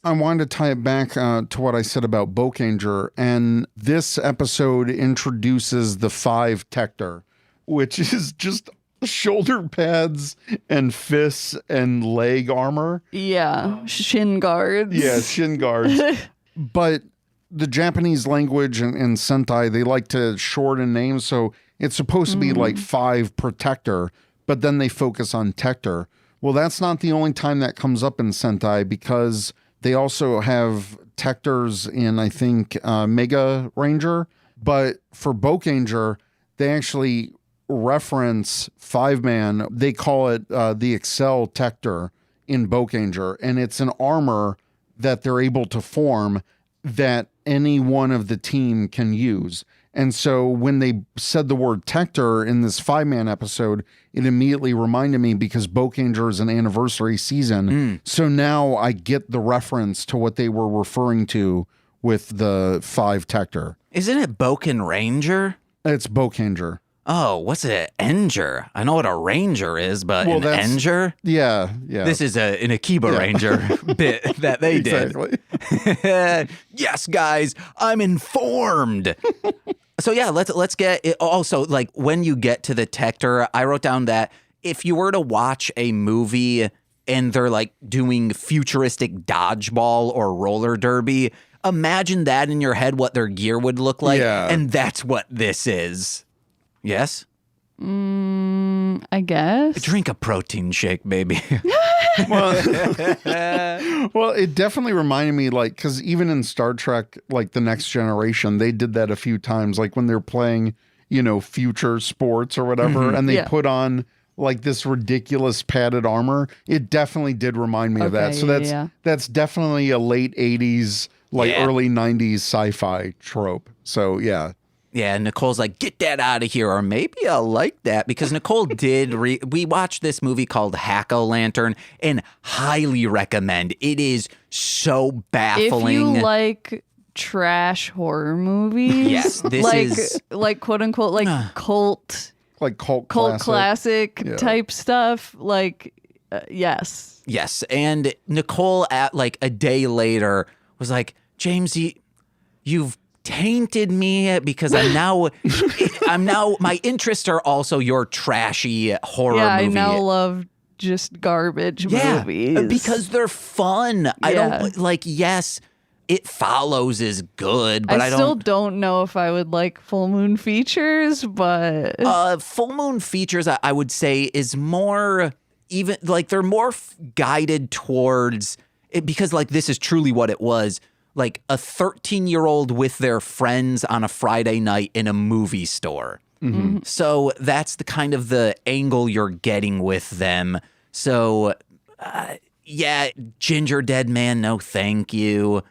I wanted to tie it back to what I said about Bokanger, and this episode introduces the 5 Tector, which is just shoulder pads and fists and leg armor. Yeah. Shin guards. Yeah, shin guards. But the Japanese language and Sentai, they like to shorten names, so it's supposed to be like 5 Protector, but then they focus on Tector. Well, that's not the only time that comes up in Sentai because they also have Tectors in, I think, Mega Ranger. But for Bokanger, they actually reference Fiveman. They call it the Excel Tector in Bokanger. And it's an armor that they're able to form that any one of the team can use. And so when they said the word Tector in this 5-man episode, it immediately reminded me because Bokanger is an anniversary season. So now I get the reference to what they were referring to with the 5 Tector. Isn't it Boken Ranger? It's Bokanger. Oh, what's an Enger? I know what a Ranger is, but Well, an that's- Enger? Yeah. This is an Akiba Ranger bit that they did. Exactly. Yes, guys, I'm informed. So yeah, let's get it. Also, like when you get to the Tector, I wrote down that if you were to watch a movie and they're like doing futuristic dodgeball or roller derby, imagine that in your head what their gear would look like, Yeah. and that's what this is. Yes? I guess. Drink a protein shake, baby. Well, it definitely reminded me, like, because even in Star Trek, like The Next Generation, they did that a few times, like when they're playing, future sports or whatever, and they put on like this ridiculous padded armor. It definitely did remind me of that. So that's definitely a late 80s, early 90s sci-fi trope. So yeah. Yeah, Nicole's like, get that out of here, or maybe I'll like that, because Nicole did, we watched this movie called Hack-O-Lantern, and highly recommend. It is so baffling. If you like trash horror movies, Yes, this is... like quote unquote, like cult classic type stuff, yes. Yes, and Nicole at like a day later was like, James, you've tainted me because I'm now my interests are also your trashy horror Yeah, movie. I now love just garbage movies. because they're fun. I don't like. Yes, It Follows is good, but I still don't know if I would like Full Moon Features, but Full Moon Features, I would say, is more even like they're more guided towards it because like this is truly what it was. Like a 13-year-old with their friends on a Friday night in a movie store. Mm-hmm. So that's the kind of the angle you're getting with them. So, yeah, Ginger Dead Man, no thank you.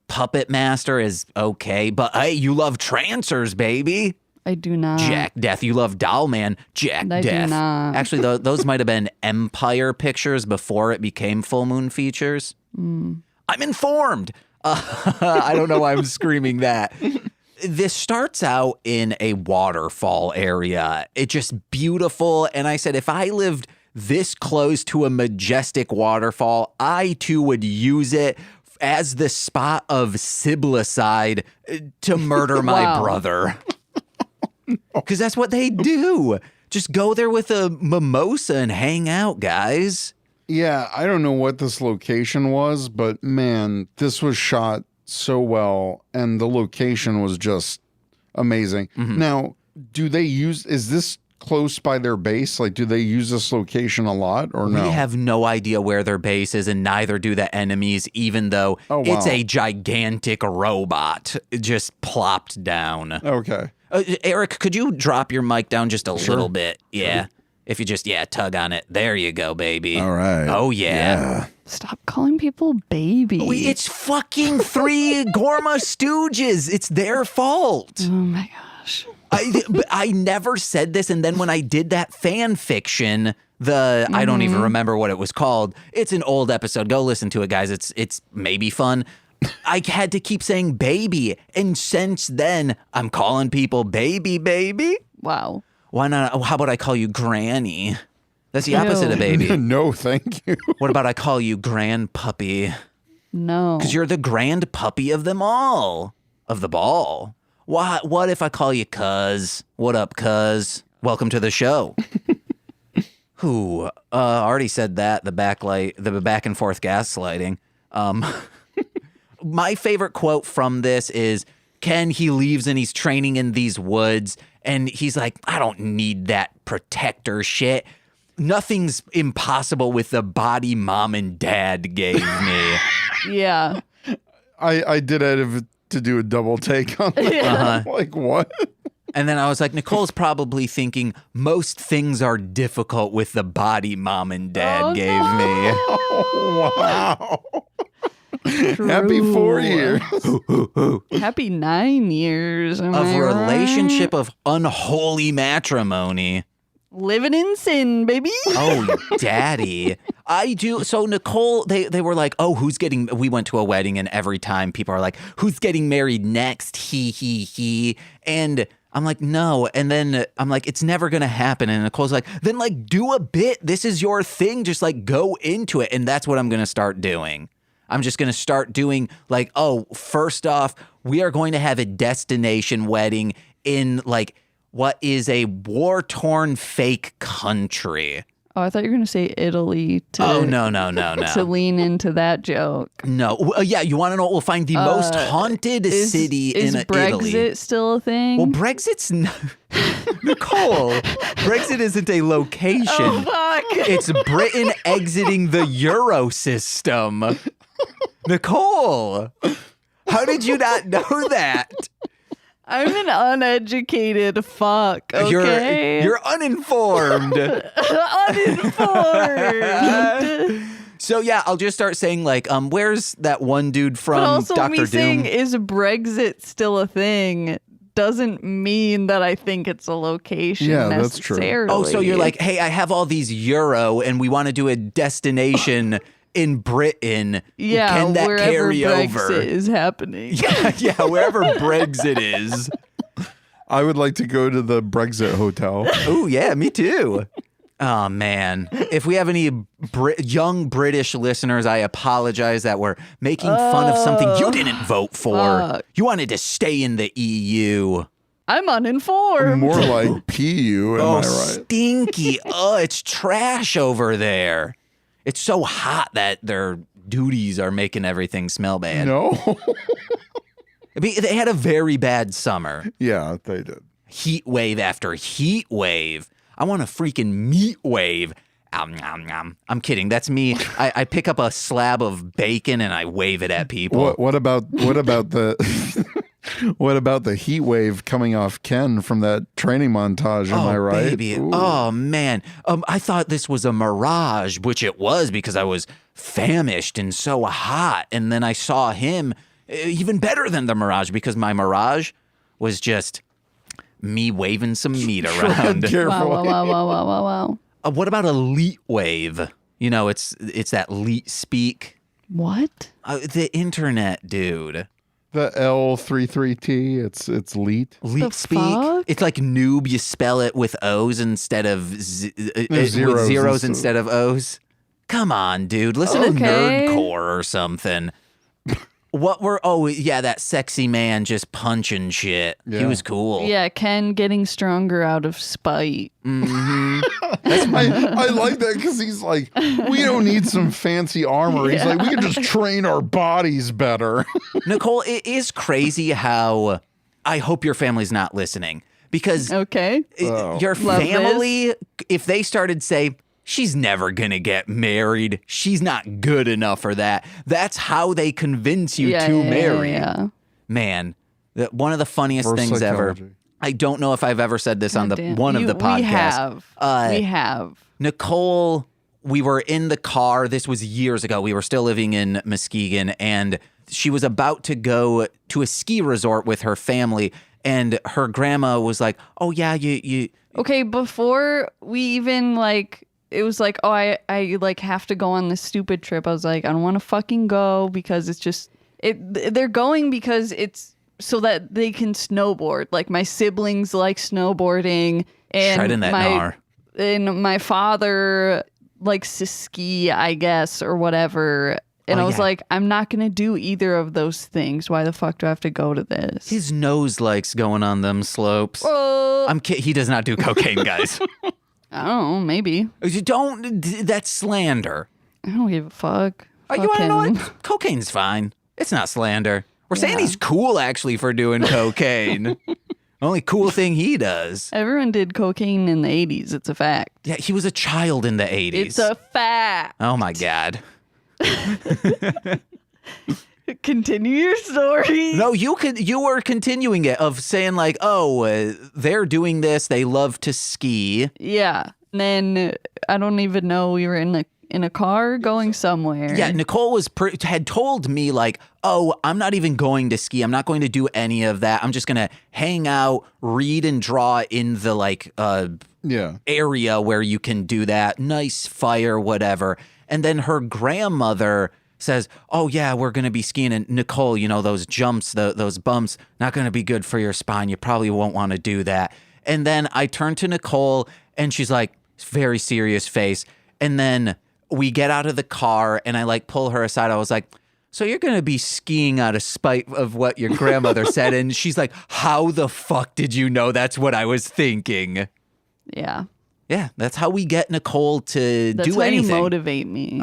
Puppet Master is okay, but hey, you love Trancers, baby. I do not. Jack Death. You love Doll Man. Jack I do Death. not. Actually, those might have been Empire Pictures before it became Full Moon Features. I'm informed. I don't know why I'm screaming that. This starts out in a waterfall area. It's just beautiful. And I said, if I lived this close to a majestic waterfall, I too would use it as the spot of Siblicide to murder my Wow. brother. Because that's what they do. Just go there with a mimosa and hang out, guys. Yeah, I don't know what this location was, but man, this was shot so well, and the location was just amazing. Now, is this close by their base? Like, do they use this location a lot or no? We have no idea where their base is, and neither do the enemies, even though it's a gigantic robot just plopped down. Okay. Eric, could you drop your mic down just a little bit? Yeah. If you just, tug on it. There you go, baby. All right. Oh, yeah. Stop calling people baby. It's fucking 3 Gorma Stooges. It's their fault. Oh my gosh. I never said this, and then when I did that fan fiction, I don't even remember what it was called. It's an old episode. Go listen to it, guys. It's maybe fun. I had to keep saying baby, and since then, I'm calling people baby. Wow. Why not? How about I call you granny? That's the opposite of baby. No, thank you. What about I call you grand puppy? No. Because you're the grand puppy of them all, of the ball. What if I call you cuz? What up, cuz? Welcome to the show. Who already said that, the back and forth gaslighting. My favorite quote from this is Ken, he leaves and he's training in these woods, and he's like, I don't need that protector shit. Nothing's impossible with the body mom and dad gave me. Yeah. I did have to do a double take on that. Like, what? And then I was like, Nicole's probably thinking most things are difficult with the body mom and dad gave me. Oh, wow. True. Happy 4 years. Happy 9 years. Am Of I relationship right? of unholy matrimony. Living in sin, baby. Oh, daddy. I do. So Nicole, they were like, oh, we went to a wedding, and every time people are like, who's getting married next? He. And I'm like, no. And then I'm like, it's never going to happen. And Nicole's like, then like do a bit. This is your thing. Just like go into it. And that's what I'm going to start doing. I'm just going to start doing like, oh, first off, we are going to have a destination wedding in like what is a war-torn fake country. Oh, I thought you were going to say Italy to, Oh, no. to lean into that joke. No. Yeah, you want to know? We'll find the most haunted city Is in Brexit Italy. still a thing? Well, Brexit's not. Nicole, Brexit isn't a location. Oh, fuck. It's Britain exiting the Euro system. Nicole, how did you not know that? I'm an uneducated fuck, okay? You're uninformed. uninformed. So yeah, I'll just start saying like, where's that one dude But from also Doctor me Doom? saying, is Brexit still a thing, doesn't mean that I think it's a location Yeah, that's true. necessarily. Oh, so you're like, hey, I have all these euro, and we want to do a destination in Britain. yeah, Can that wherever carry Brexit over? is happening. Yeah, wherever Brexit is. I would like to go to the Brexit hotel. Oh, yeah, me too. Oh, man. If we have any young British listeners, I apologize that we're making fun of something you didn't vote for. Fuck. You wanted to stay in the EU. I'm uninformed. More like PU, am I right? Stinky. It's trash over there. It's so hot that their duties are making everything smell bad. No. They had a very bad summer. Yeah, they did. Heat wave after heat wave. I want a freaking meat wave. Nom, nom. I'm kidding. That's me. I pick up a slab of bacon and I wave it at people. What about the what about the heat wave coming off Ken from that training montage? Am I right? Baby. Ooh. Oh, man. I thought this was a mirage, which it was because I was famished and so hot. And then I saw him even better than the mirage because my mirage was just me waving some meat around. Careful. Wow. What about a leet wave? You know, it's that leet speak. What? The internet, dude. The L33T, it's leet. Leet The speak. fuck? It's like noob. You spell it with O's instead of with zeros zeros instead of O's. Come on, dude. Listen to Okay. Nerdcore or something. That sexy man just punching shit. He Yeah. was cool. Yeah, Ken getting stronger out of spite. I like that because he's like, we don't need some fancy armor. He's like, we can just train our bodies better. Nicole, it is crazy how I hope your family's not listening because Okay. your Love family, if they started say, she's never going to get married, she's not good enough for that, that's how they convince you to marry. Yeah. Man, one of the funniest Reverse things ever. psychology. I don't know if I've ever said this on the Damn. one of the podcasts. We have. Nicole, we were in the car. This was years ago. We were still living in Muskegon, and she was about to go to a ski resort with her family, and her grandma was like, "Oh yeah, you." Okay, before we even it was like, oh, I like have to go on this stupid trip. I was like, I don't want to fucking go because it's just they're going because it's so that they can snowboard. Like my siblings like snowboarding and Shredding that gnar. And my father likes to ski, I guess, or whatever. And Oh, I was yeah. like, I'm not going to do either of those things. Why the fuck do I have to go to this? His nose likes going on them slopes. Oh, He does not do cocaine, guys. I don't know, maybe. You don't. That's slander. I don't give a fuck. You Fuck want to know him. what? Cocaine's fine. It's not slander. We're saying Yeah. he's cool actually for doing cocaine. Only cool thing he does. Everyone did cocaine in the 80s. It's a fact. Yeah, he was a child in the 80s. It's a fact. Oh my God. Continue your story. No, you were continuing it of saying like, they're doing this. They love to ski. Yeah. And then I don't even know, we were in a car going somewhere. Yeah, Nicole had told me like, oh, I'm not even going to ski. I'm not going to do any of that. I'm just going to hang out, read and draw in the Yeah. area where you can do that. Nice fire, whatever. And then her grandmother says, oh, yeah, we're going to be skiing. And Nicole, those jumps, those bumps, not going to be good for your spine. You probably won't want to do that. And then I turn to Nicole and she's like, very serious face. And then we get out of the car and I pull her aside. I was like, so you're going to be skiing out of spite of what your grandmother said. And she's like, how the fuck did you know that's what I was thinking? Yeah. Yeah, that's how we get Nicole to That's do how anything. you motivate me.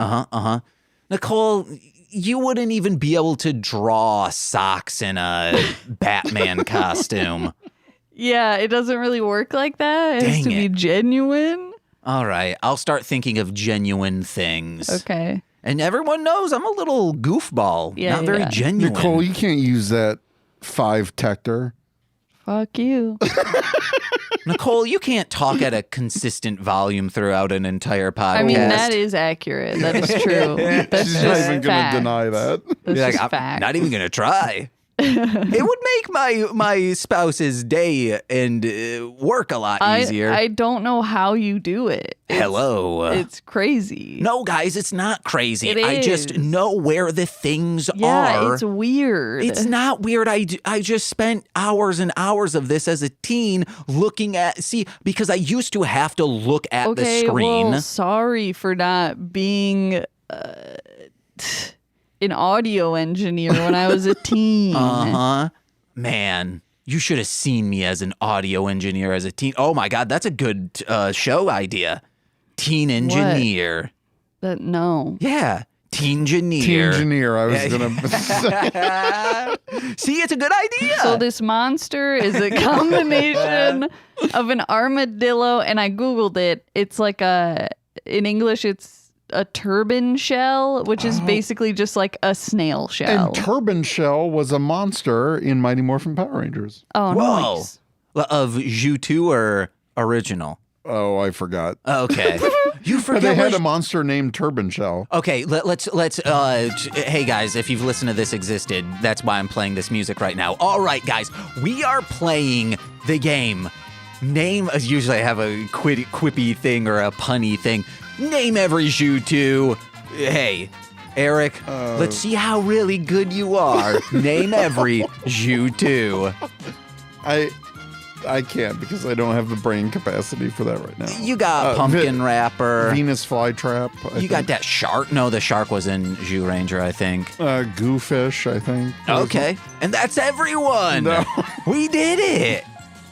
Nicole, you wouldn't even be able to draw socks in a Batman costume. Yeah, it doesn't really work like that. It has Dang to be it. genuine. All right, I'll start thinking of genuine things. Okay. And everyone knows I'm a little goofball, Yeah, not very yeah. genuine. Nicole, you can't use that 5-tector. Fuck you. Nicole, you can't talk at a consistent volume throughout an entire podcast. I mean, that is accurate. That is true. That's She's just not even going to fact. deny that. That's You're just I'm fact. not even going to try. It would make my spouse's day and work a lot easier. I don't know how you do it. Hello. It's crazy. No, guys, it's not crazy. It I just is. know where the things Yeah, are. it's weird. It's not weird. I just spent hours and hours of this as a teen looking at, because I used to have to look at the screen. Well, sorry for not being an audio engineer when I was a teen. Uh-huh. Man, you should have seen me as an audio engineer as a teen. Oh my God, that's a good show idea. Teen engineer. No. Yeah. Teen engineer. Teen engineer. I was gonna. See, it's a good idea. So this monster is a combination of an armadillo, and I Googled it. It's like in English, it's a turban shell, which is basically just like a snail shell. And Turban Shell was a monster in Mighty Morphin Power Rangers. Oh, Whoa. nice. Of Zhu or original? Oh, I forgot. Okay. You But forget they had what- a monster named Turban Shell. Okay, let's hey guys, if you've listened to This Existed, that's why I'm playing this music right now. All right, guys, we are playing the game. Usually I have a quippy thing or a punny thing. Name every Zhu. Hey, Eric, let's see how really good you are. Name every Zhu. I can't because I don't have the brain capacity for that right now. You got Pumpkin Wrapper. Venus Flytrap. You got that shark. No, the shark was in Zhu Ranger, I think. Goofish, I think. Okay. And that's everyone. No. We did it.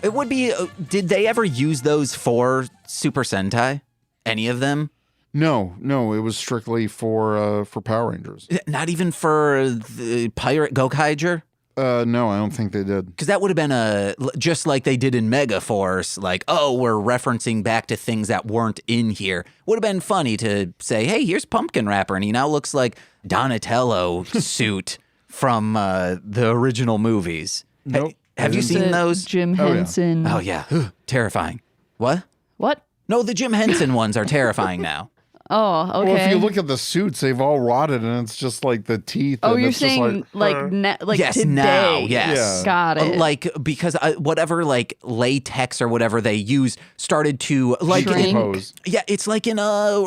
It would be, did they ever use those for Super Sentai? Any of them? No, it was strictly for Power Rangers. Not even for the Pirate Gokaiger? No, I don't think they did. Because that would have been just like they did in Megaforce, like, oh, we're referencing back to things that weren't in here. Would have been funny to say, hey, here's Pumpkin Wrapper, and he now looks like Donatello suit from the original movies. Nope. Have you seen those? Jim Oh, yeah. Henson. Oh, yeah. Terrifying. What? What? No, the Jim Henson ones are terrifying now. Oh, okay. Well, if you look at the suits, they've all rotted, and it's just like the teeth. Oh, and you're it's just saying like Yes, today? now, yes. Yeah. Got it. Like, because whatever, like, latex or whatever they use started to, like, Shrink. Decompose. yeah, it's like in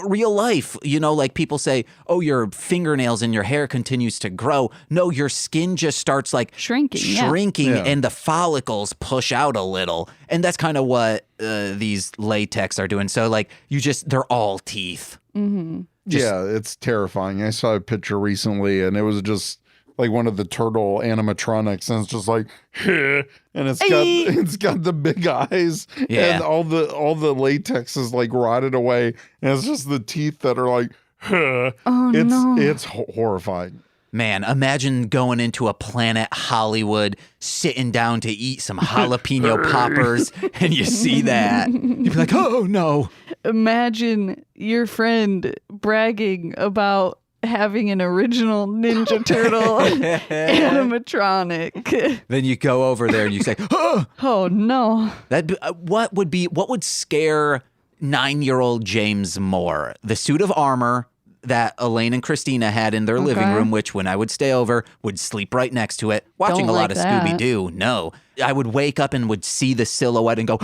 real life, like people say, oh, your fingernails and your hair continues to grow. No, your skin just starts like Shrinking, yeah. Yeah. and the follicles push out a little. And that's kind of what these latex are doing. So like they're all teeth. Yeah, it's terrifying. I saw a picture recently, and it was just like one of the turtle animatronics, and it's just like, and it's got the big eyes, Yeah. and all the latex is like rotted away, and it's just the teeth that are like, it's horrifying. Man, imagine going into a Planet Hollywood, sitting down to eat some jalapeno poppers, and you see that. You'd be like, oh, no. Imagine your friend bragging about having an original Ninja Turtle animatronic. Then you go over there and you say, oh, Oh no. what would scare 9-year-old James more? The suit of armor that Elaine and Christina had in their living room, which when I would stay over, would sleep right next to it, watching Don't a lot like of that. Scooby-Doo. No, I would wake up and would see the silhouette and go,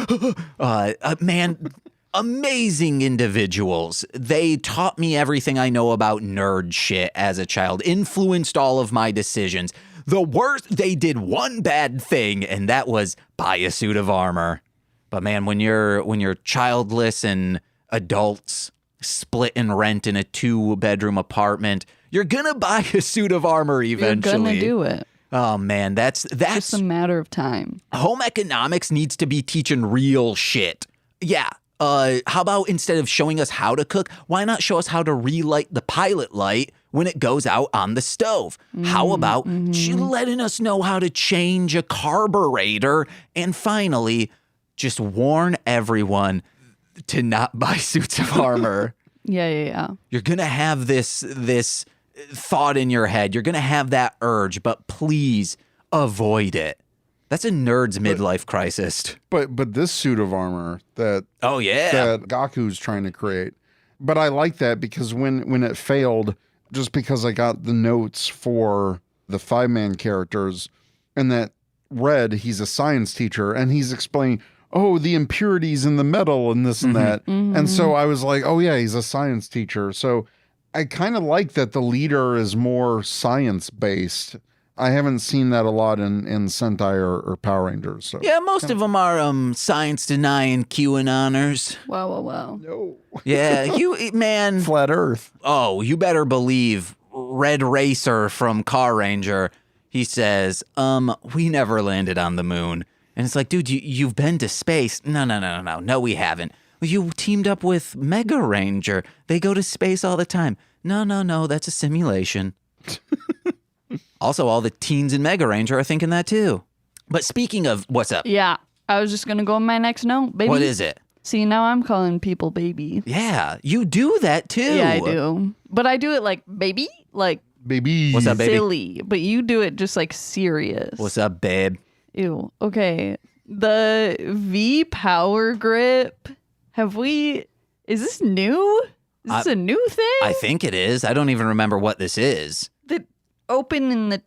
man, amazing individuals. They taught me everything I know about nerd shit as a child, influenced all of my decisions. The worst, they did one bad thing, and that was buy a suit of armor. But man, when you're childless and adults split in rent in a 2-bedroom apartment, you're gonna buy a suit of armor eventually. You're gonna do it. Oh man, that's Just a matter of time. home economics needs to be teaching real shit. Yeah. How about instead of showing us how to cook, why not show us how to relight the pilot light when it goes out on the stove? How about letting us know how to change a carburetor? And finally, just warn everyone to not buy suits of armor. Yeah. You're gonna have this thought in your head. You're gonna have that urge, but please avoid it. That's a nerd's midlife crisis. But this suit of armor that Oh yeah. that Gaku's trying to create. But I like that because when it failed, just because I got the notes for the Fiveman characters, and that Red, he's a science teacher, and he's explaining, oh, the impurities in the metal and this and that. And so I was like, oh yeah, he's a science teacher. So I kind of like that the leader is more science-based. I haven't seen that a lot in Sentai or Power Rangers. So. Yeah, most of them are science-denying QAnoners. Wow. No. Yeah, man. Flat Earth. Oh, you better believe Red Racer from Car Ranger. He says, we never landed on the moon. And it's like, dude, you've been to space. No, we haven't. You teamed up with Mega Ranger. They go to space all the time. No, that's a simulation. Also, all the teens in Mega Ranger are thinking that too. But speaking of, what's up? Yeah, I was just going to go on my next note, baby. What is it? See, now I'm calling people baby. Yeah, you do that too. Yeah, I do. But I do it like baby, like Baby. What's up, baby? silly. But you do it just like serious. What's up, babe? Ew. Okay. The V power grip. Is this new? Is this a new thing? I think it is. I don't even remember what this is. The open in the.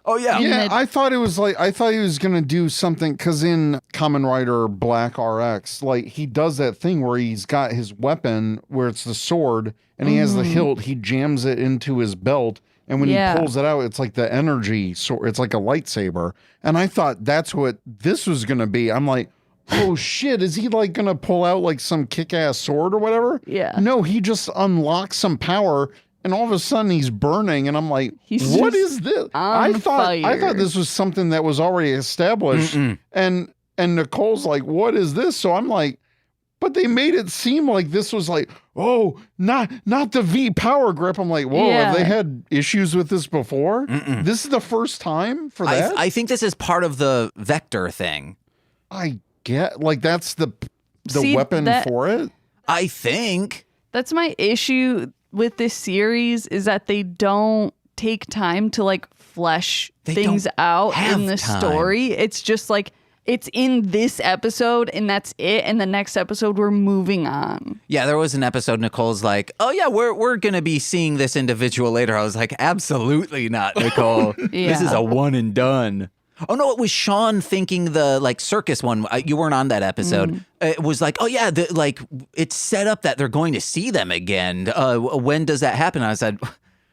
Oh, yeah. Yeah, the- I thought he was going to do something because in Kamen Rider Black RX, like he does that thing where he's got his weapon where it's the sword and he has the hilt, he jams it into his belt. And when he pulls it out, it's like the energy sword. It's like a lightsaber. And I thought that's what this was going to be. I'm like, oh shit, is he like going to pull out like some kick-ass sword or whatever? Yeah. No, he just unlocks some power and all of a sudden he's burning and I'm like, what is this? I thought this was something that was already established. And Nicole's like, what is this? So I'm like, but they made it seem like this was like, oh, not the V power grip. I'm like, whoa, have they had issues with this before? This is the first time for that? I think this is part of the vector thing. I get, like, that's the See, weapon for it? I think. That's my issue with this series is that they don't take time to like flesh things don't out have in the time. story. It's just like it's in this episode and that's it. And the next episode we're moving on. Yeah, there was an episode Nicole's like, oh yeah, we're going to be seeing this individual later. I was like, absolutely not, Nicole. This is Yeah. a one and done. Oh no, it was Sean thinking the like circus one. You weren't on that episode. It was like, oh yeah, like it's set up that they're going to see them again. When does that happen? I said,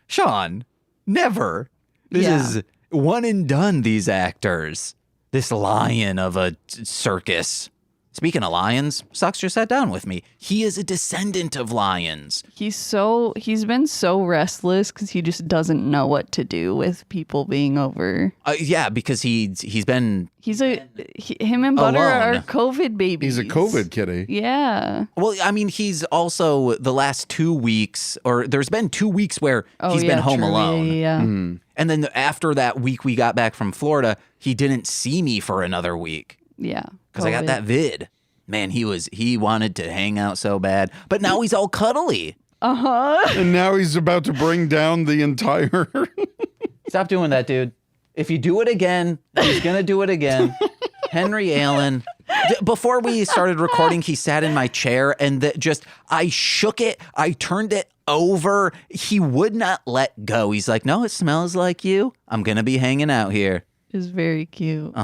Sean, never. This is one and done. These actors, this lion of a circus. Speaking of lions, Socks just sat down with me. He is a descendant of lions. He's been so restless because he just doesn't know what to do with people being over. Yeah, because him and Butter Alone. are COVID babies. He's a COVID kitty. Yeah. Well, I mean, he's also the last 2 weeks, or there's been 2 weeks where he's been home true. alone. Yeah. And then after that week we got back from Florida, he didn't see me for another week Yeah. because I got that vid. Man, he wanted to hang out so bad, but now he's all cuddly. And now he's about to bring down the entire... Stop doing that, dude. If you do it again, he's going to do it again. Henry Allen. Before we started recording, he sat in my chair and I shook it. I turned it over. He would not let go. He's like, no, it smells like you. I'm going to be hanging out here. Is very cute.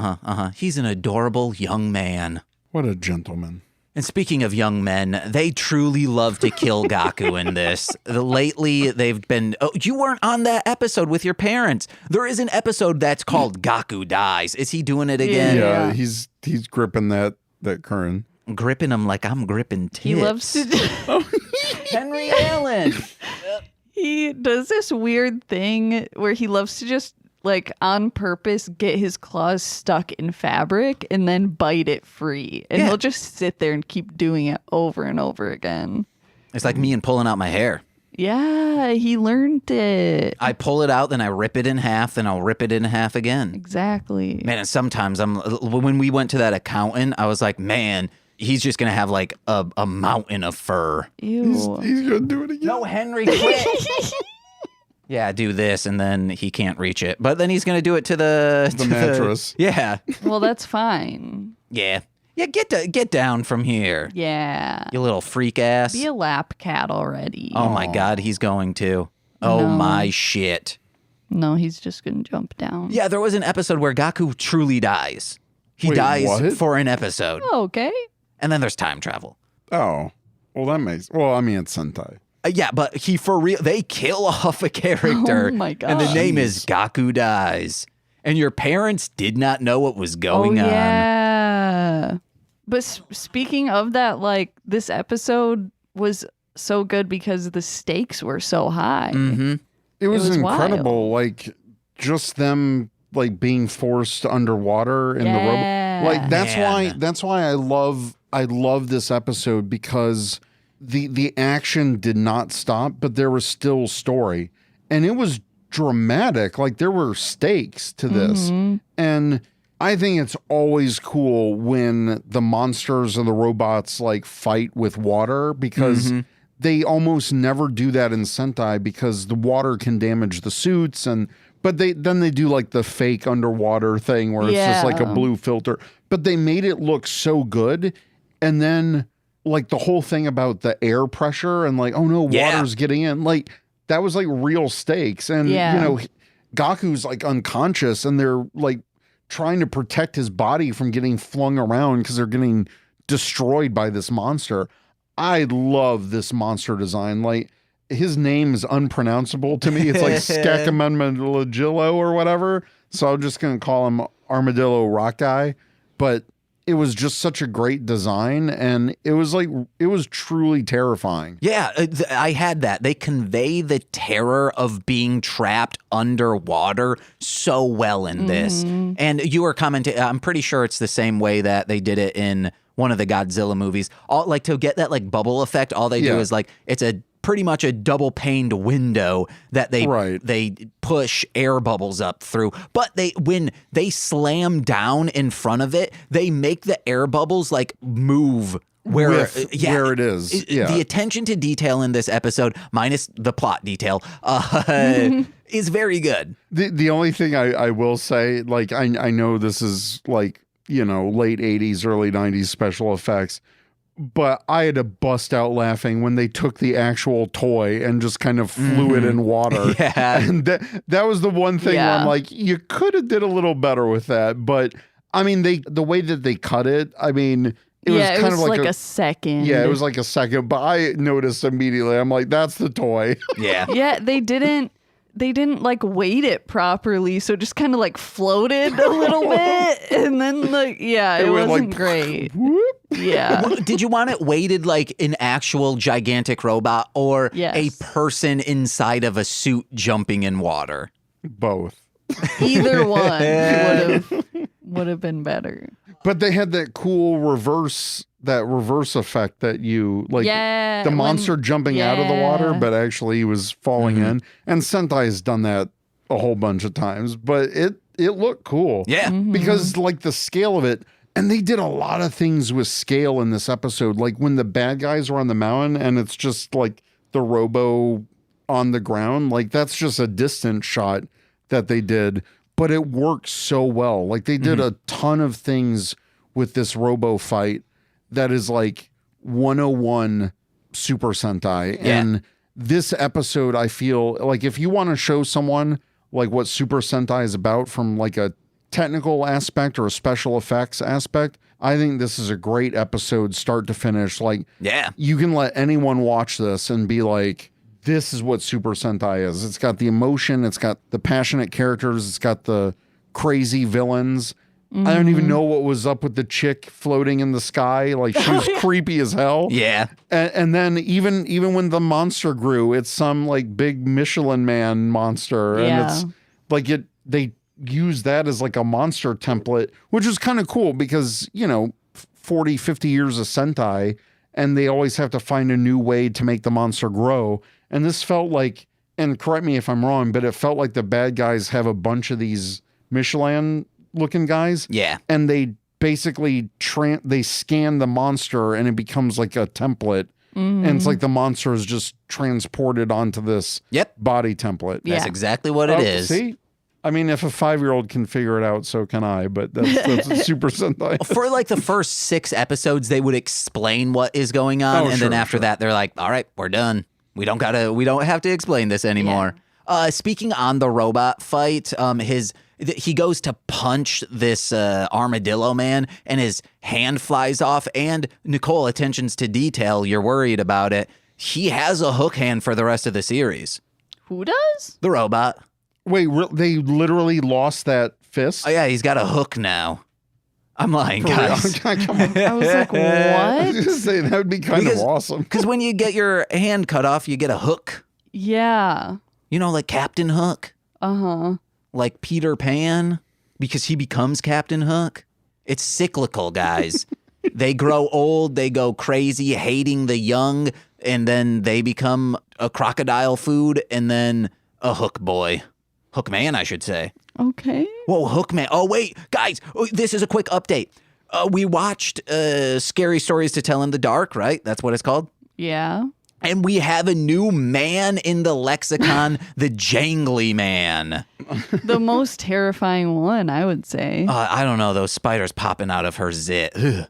He's an adorable young man. What a gentleman. And speaking of young men, they truly love to kill Gaku in this. Lately, they've been... Oh, you weren't on that episode with your parents. There is an episode that's called Gaku Dies. Is he doing it again? Yeah, he's gripping that current. Gripping him like I'm gripping tits. He loves to... Henry Allen. He does this weird thing where he loves to just, like, on purpose get his claws stuck in fabric and then bite it free. And he'll just sit there and keep doing it over and over again. It's like me and pulling out my hair. Yeah, he learned it. I pull it out, then I rip it in half, then I'll rip it in half again. Exactly. Man, and sometimes when we went to that accountant, I was like, man, he's just going to have like a mountain of fur. Ew. He's going to do it again. No, Henry, quit. Yeah, do this, and then he can't reach it. But then he's going to do it to the mattress. Yeah. Well, that's fine. Yeah. Yeah, get down from here. Yeah. You little freak ass. Be a lap cat already. Oh my God, he's going to. Oh No. my shit. No, he's just going to jump down. Yeah, there was an episode where Gaku truly dies. He Wait, dies what? for an episode. Okay. And then there's time travel. Oh, well, that makes. Well, I mean, it's Sentai. Yeah, but he for real, they kill off a character. Oh my And the gosh. name is Gaku Dies. And your parents did not know what was going on. Yeah. But speaking of that, like, this episode was so good because the stakes were so high. Mm-hmm. It was was incredible. Like, just them, like, being forced underwater in the Yeah. robot. Like, Man. that's why I love this episode, because the action did not stop, but there was still story. And it was dramatic. Like, there were stakes to this. And I think it's always cool when the monsters and the robots like fight with water, because they almost never do that in Sentai, because the water can damage the suits, but they do like the fake underwater thing where it's just like a Yeah. blue filter. But they made it look so good. And then like the whole thing about the air pressure and like, oh no, Yeah. water's getting in. Like, that was like real stakes. And Yeah. you know, Gaku's like unconscious, and they're like trying to protect his body from getting flung around because they're getting destroyed by this monster. I love this monster design. Like, his name is unpronounceable to me. It's like Skakamanmalagillo or whatever. So I'm just going to call him Armadillo Rock Guy. But it was just such a great design, and it was truly terrifying. Yeah, I had that. They convey the terror of being trapped underwater so well in this. And you were commenting, I'm pretty sure it's the same way that they did it in one of the Godzilla movies. All, like, to get that like bubble effect, all they do Yeah. is like, it's a pretty much a double paned window that they push air bubbles up through. But when they slam down in front of it, they make the air bubbles like move where it is. Yeah. The attention to detail in this episode, minus the plot detail, is very good. The only thing I will say, like, I know this is like, you know, late 80s, early 90s special effects, but I had to bust out laughing when they took the actual toy and just kind of flew it in water. Yeah. And that was the one thing where I'm like, you could have did a little better with that. But I mean, the way that they cut it, I mean, it was kind of like a second. Yeah, it was like a second, but I noticed immediately. I'm like, that's the toy. Yeah. Yeah, they didn't like weight it properly, so it just kind of like floated a little bit, and then like, yeah, it went wasn't like, great. Whoop. Yeah. Did you want it weighted like an actual gigantic robot, or Yes. a person inside of a suit jumping in water? Both. Either one would have been better. But they had that cool reverse effect that you like, Yeah, the when- monster jumping out of the water, yeah. but actually he was falling in. And Sentai's done that a whole bunch of times, but it looked cool. Yeah. Because like the scale of it, and they did a lot of things with scale in this episode. Like when the bad guys were on the mountain and it's just like the robo on the ground, like that's just a distant shot that they did, but it worked so well. Like they did a ton of things with this robo fight that is like 101 Super Sentai. Yeah. And this episode, I feel like if you want to show someone like what Super Sentai is about from like a technical aspect or a special effects aspect, I think this is a great episode start to finish. Like, Yeah. you can let anyone watch this and be like, this is what Super Sentai is. It's got the emotion, it's got the passionate characters, it's got the crazy villains. I don't even know what was up with the chick floating in the sky. Like, she was creepy as hell. Yeah. And then even when the monster grew, it's some like big Michelin Man monster. And Yeah. it's like they use that as like a monster template, which is kind of cool because, you know, 40, 50 years of Sentai, and they always have to find a new way to make the monster grow. And this felt like, and correct me if I'm wrong, but it felt like the bad guys have a bunch of these Michelin looking guys. Yeah. And they basically they scan the monster and it becomes like a template. And it's like the monster is just transported onto this body template. Yeah. That's exactly what it is. See? I mean, if a 5-year-old can figure it out, so can I, but that's a Super Sentai. For like the first 6 episodes, they would explain what is going on. Oh, and then sure, after sure. that, they're like, all right, we're done. We don't have to explain this anymore. Speaking on the robot fight, he goes to punch this armadillo man, and his hand flies off. And Nicole, attentions to detail, you're worried about it. He has a hook hand for the rest of the series. Who does? The robot. Wait, they literally lost that fist? Oh yeah, he's got a hook now. I'm lying, For real? guys. Come on. I was like, I was what? gonna say, that would be kind of awesome. Because when you get your hand cut off, you get a hook. Yeah. You know, like Captain Hook, Uh-huh. like Peter Pan, because he becomes Captain Hook. It's cyclical, guys. They grow old, they go crazy, hating the young, and then they become a crocodile food, and then a hook boy. Hook man, I should say. Okay. Whoa, Hookman. Oh, wait, guys, this is a quick update. We watched Scary Stories to Tell in the Dark, right? That's what it's called. Yeah. And we have a new man in the lexicon, the Jangly Man. The most terrifying one, I would say. I don't know, those spiders popping out of her zit. Ugh.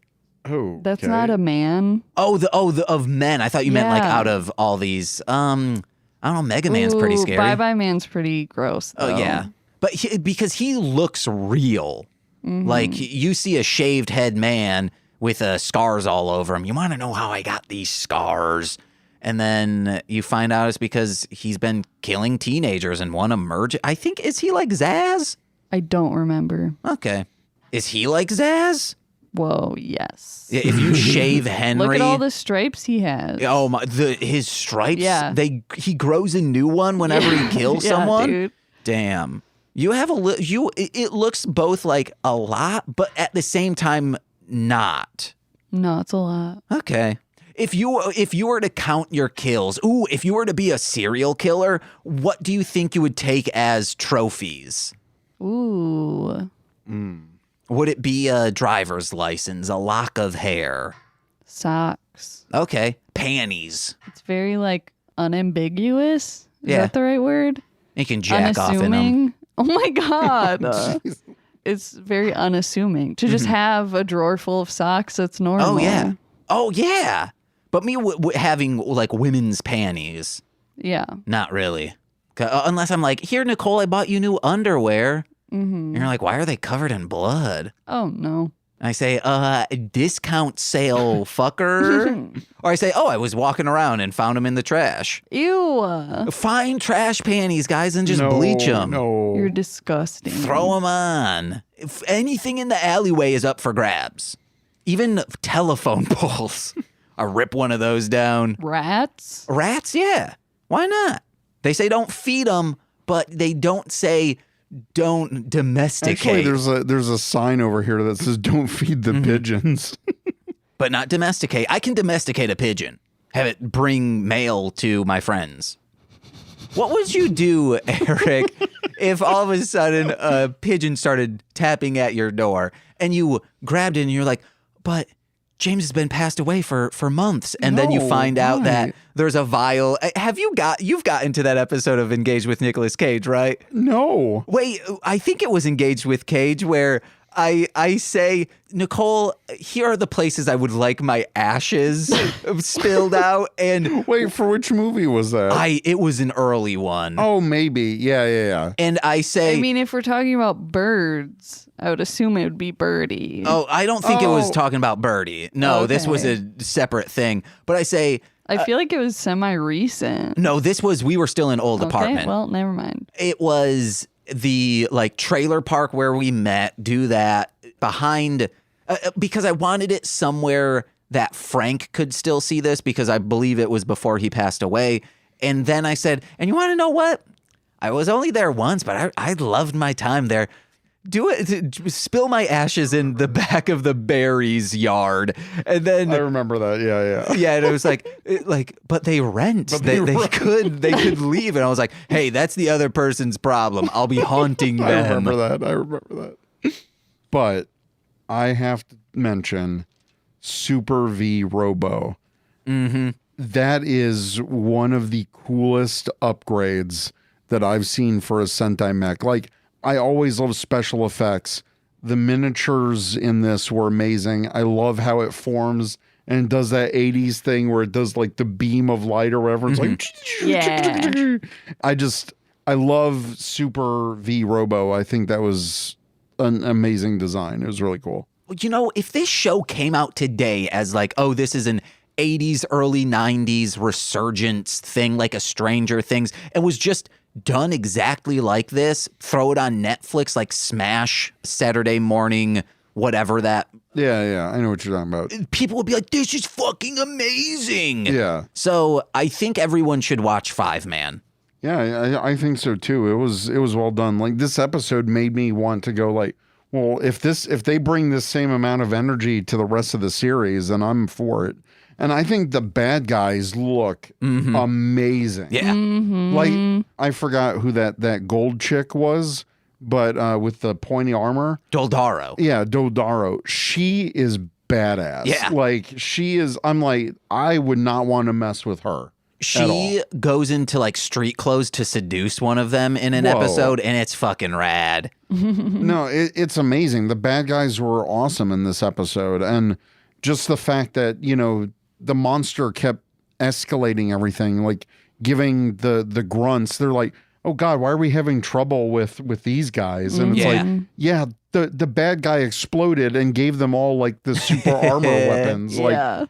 Oh, That's not a man. The of men. I thought you meant like Yeah. out of all these. I don't know, Mega Man's pretty scary. Bye-bye Man's pretty gross, though. Oh, yeah. But because he looks real. Like, you see a shaved head man with scars all over him. You want to know how I got these scars? And then you find out it's because he's been killing teenagers and one emerge. I think, is he like Zaz? I don't remember. Okay. Is he like Zaz? Whoa, yes. If you shave Henry. Look at all the stripes he has. Oh my! His stripes. Yeah. He grows a new one whenever he kills Yeah, someone. dude. Damn. You have it looks both like a lot, but at the same time not. No, it's a lot. Okay. If you were to count your kills, if you were to be a serial killer, what do you think you would take as trophies? Ooh. Would it be a driver's license, a lock of hair? Socks. Okay. Panties. It's very, like, unambiguous. Is Yeah. that the right word? You can jack off in them. Unassuming. Oh my God. It's very unassuming. To just have a drawer full of socks, that's normal. Oh yeah. Oh yeah. But me having like women's panties, Yeah. not really. Unless I'm like, here, Nicole, I bought you new underwear. And you're like, why are they covered in blood? Oh, no. I say, discount sale, fucker. Or I say, I was walking around and found them in the trash. Ew. Find trash panties, guys, and just bleach them. No. You're disgusting. Throw them on. If anything in the alleyway is up for grabs. Even telephone poles. I rip one of those down. Rats? Rats, yeah. Why not? They say don't feed them, but they don't say don't domesticate. Actually, there's a sign over here that says "Don't feed the pigeons." But not domesticate. I can domesticate a pigeon. Have it bring mail to my friends. What would you do, Eric, if all of a sudden a pigeon started tapping at your door and you grabbed it and you're like, but James has been passed away for months. And then you No, find out why? that there's a vial. You've gotten to that episode of Engaged with Nicolas Cage, right? No. Wait, I think it was Engaged with Cage where I say, Nicole, here are the places I would like my ashes spilled out. And Wait, for which movie was that? it was an early one. Oh, maybe. Yeah. And I say, I mean, if we're talking about birds, I would assume it would be Birdie. I don't think it was Oh. talking about Birdie. No, this was a separate thing. But I say, I feel like it was semi-recent. no, we were still in old apartment. Okay, well, never mind. It was the like trailer park where we met, do that behind, because I wanted it somewhere that Frank could still see this because I believe it was before he passed away. And then I said, and you want to know what? I was only there once, but I loved my time there. Do it. Spill my ashes in the back of the Barry's yard, and then I remember that. Yeah. yeah, and it was like, but they rent. They could leave, and I was like, hey, that's the other person's problem. I'll be haunting them. I remember that. But I have to mention Super V Robo. Mm-hmm. That is one of the coolest upgrades that I've seen for a Sentai mech. Like, I always love special effects. The miniatures in this were amazing. I love how it forms and does that 80s thing where it does like the beam of light or whatever. It's like, Yeah. I love Super V Robo. I think that was an amazing design. It was really cool. You know, if this show came out today as like, oh, this is an 80s, early 90s resurgence thing, like a Stranger Things, and was just done exactly like this, throw it on Netflix, like Smash, Saturday morning, whatever that. Yeah, I know what you're talking about. People would be like, this is fucking amazing. Yeah. So I think everyone should watch Fiveman. Yeah, I think so too. It was well done. Like this episode made me want to go like, well, if they bring this same amount of energy to the rest of the series, then I'm for it. And I think the bad guys look amazing. Yeah. Like I forgot who that gold chick was, but with the pointy armor. Doldaro. Yeah, Dodaro. She is badass. Yeah. Like she is. I'm like, I would not want to mess with her. She goes into like street clothes to seduce one of them in an episode, and it's fucking rad. No, it's amazing. The bad guys were awesome in this episode. And just the fact that, you know, the monster kept escalating everything, like giving the grunts. They're like, oh God, why are we having trouble with these guys? And it's like, yeah, the bad guy exploded and gave them all like the super armor weapons. Like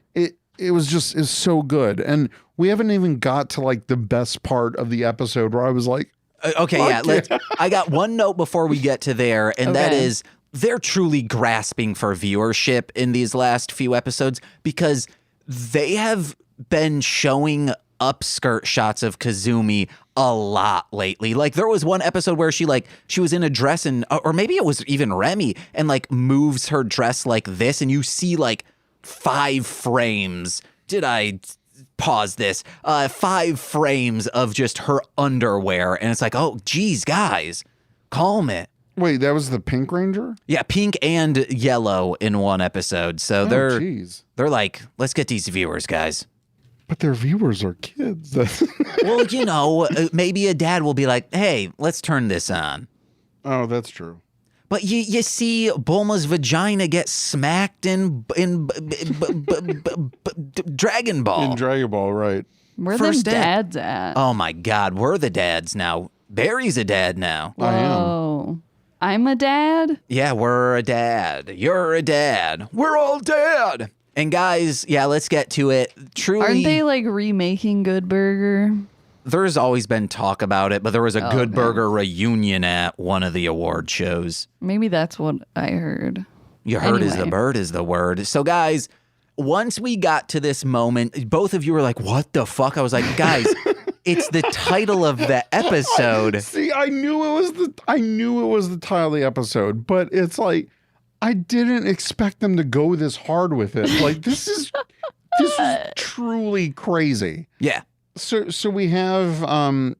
it was it's so good. And we haven't even got to like the best part of the episode where I was like, okay, yeah. I got one note before we get to there, and that is they're truly grasping for viewership in these last few episodes because they have been showing upskirt shots of Kazumi a lot lately. Like there was one episode where she was in a dress and or maybe it was even Remy and like moves her dress like this and you see like 5 frames. Did I pause this? 5 frames of just her underwear and it's like, oh geez, guys, calm it. wait, that was the Pink Ranger? Yeah, pink and yellow in one episode. So they're like, let's get these viewers, guys. But their viewers are kids. Well, you know, maybe a dad will be like, hey, let's turn this on. Oh, that's true. But you see Bulma's vagina get smacked in Dragon Ball. In Dragon Ball, right. Where First them dad. dads at? Oh my God, we're the dads now. Barry's a dad now. Whoa. I am. I'm a dad? Yeah, we're a dad. You're a dad. We're all dad. And guys, yeah, let's get to it. Truly, Aren't they like remaking Good Burger? There's always been talk about it, but there was a Good Burger reunion at one of the award shows. Maybe that's what I heard. You heard is the Anyway. bird is the word. So guys, once we got to this moment, both of you were like, what the fuck? I was like, guys, it's the title of the episode. See, I knew it was the title of the episode, but it's like I didn't expect them to go this hard with it. Like this is truly crazy. Yeah. So we have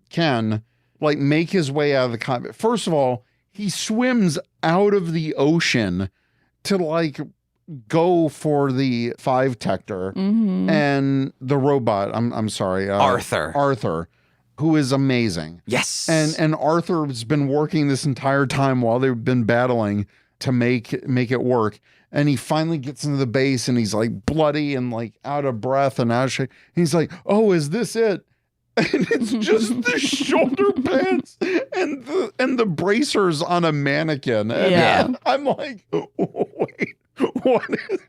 Ken like make his way out of the cockpit. First of all, he swims out of the ocean to like go for the 5-tector and the robot. I'm sorry, Arthur, who is amazing. Yes. And Arthur has been working this entire time while they've been battling to make it work. And he finally gets into the base and he's like bloody and like out of breath and out of shape. He's like, oh, is this it? And it's just the shoulder pads and the bracers on a mannequin. And Yeah. I'm like, wait, what is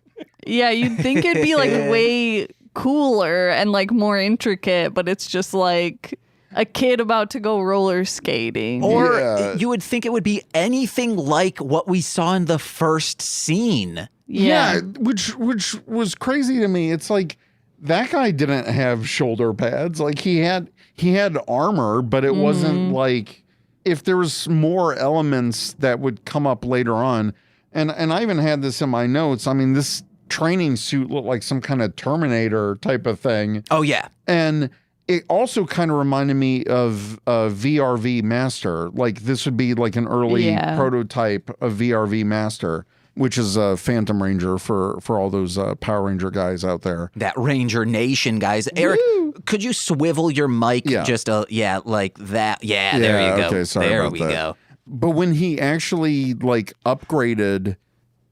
Yeah, you'd think it'd be like way cooler and like more intricate, but it's just like a kid about to go roller skating. Or you would think it would be anything like what we saw in the first scene. Yeah. which was crazy to me. It's like that guy didn't have shoulder pads. Like he had armor, but it wasn't like if there was more elements that would come up later on. And I even had this in my notes. I mean, this training suit looked like some kind of Terminator type of thing. Oh yeah. And it also kind of reminded me of VRV Master. Like this would be like an early prototype of VRV Master, which is a Phantom Ranger for all those Power Ranger guys out there. That Ranger Nation, guys. Eric, could you swivel your mic just like that? Yeah, there you go. Okay, sorry there about we that. go. But when he actually like upgraded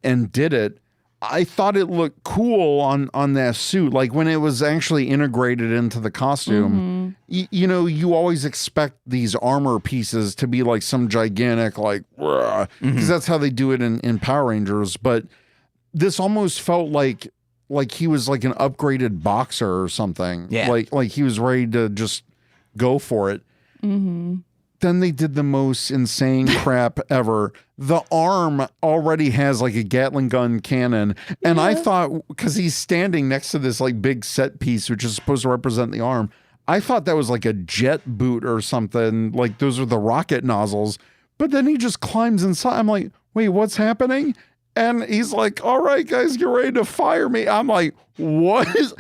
and did it, I thought it looked cool on that suit. Like when it was actually integrated into the costume, you know, you always expect these armor pieces to be like some gigantic, like, because that's how they do it in Power Rangers. But this almost felt like he was like an upgraded boxer or something. Yeah. Like he was ready to just go for it. Then they did the most insane crap ever. The arm already has like a Gatling gun cannon. And I thought, because he's standing next to this like big set piece, which is supposed to represent the arm, I thought that was like a jet boot or something. Like those are the rocket nozzles. But then he just climbs inside. I'm like, wait, what's happening? And he's like, all right, guys, get ready to fire me. I'm like, what is,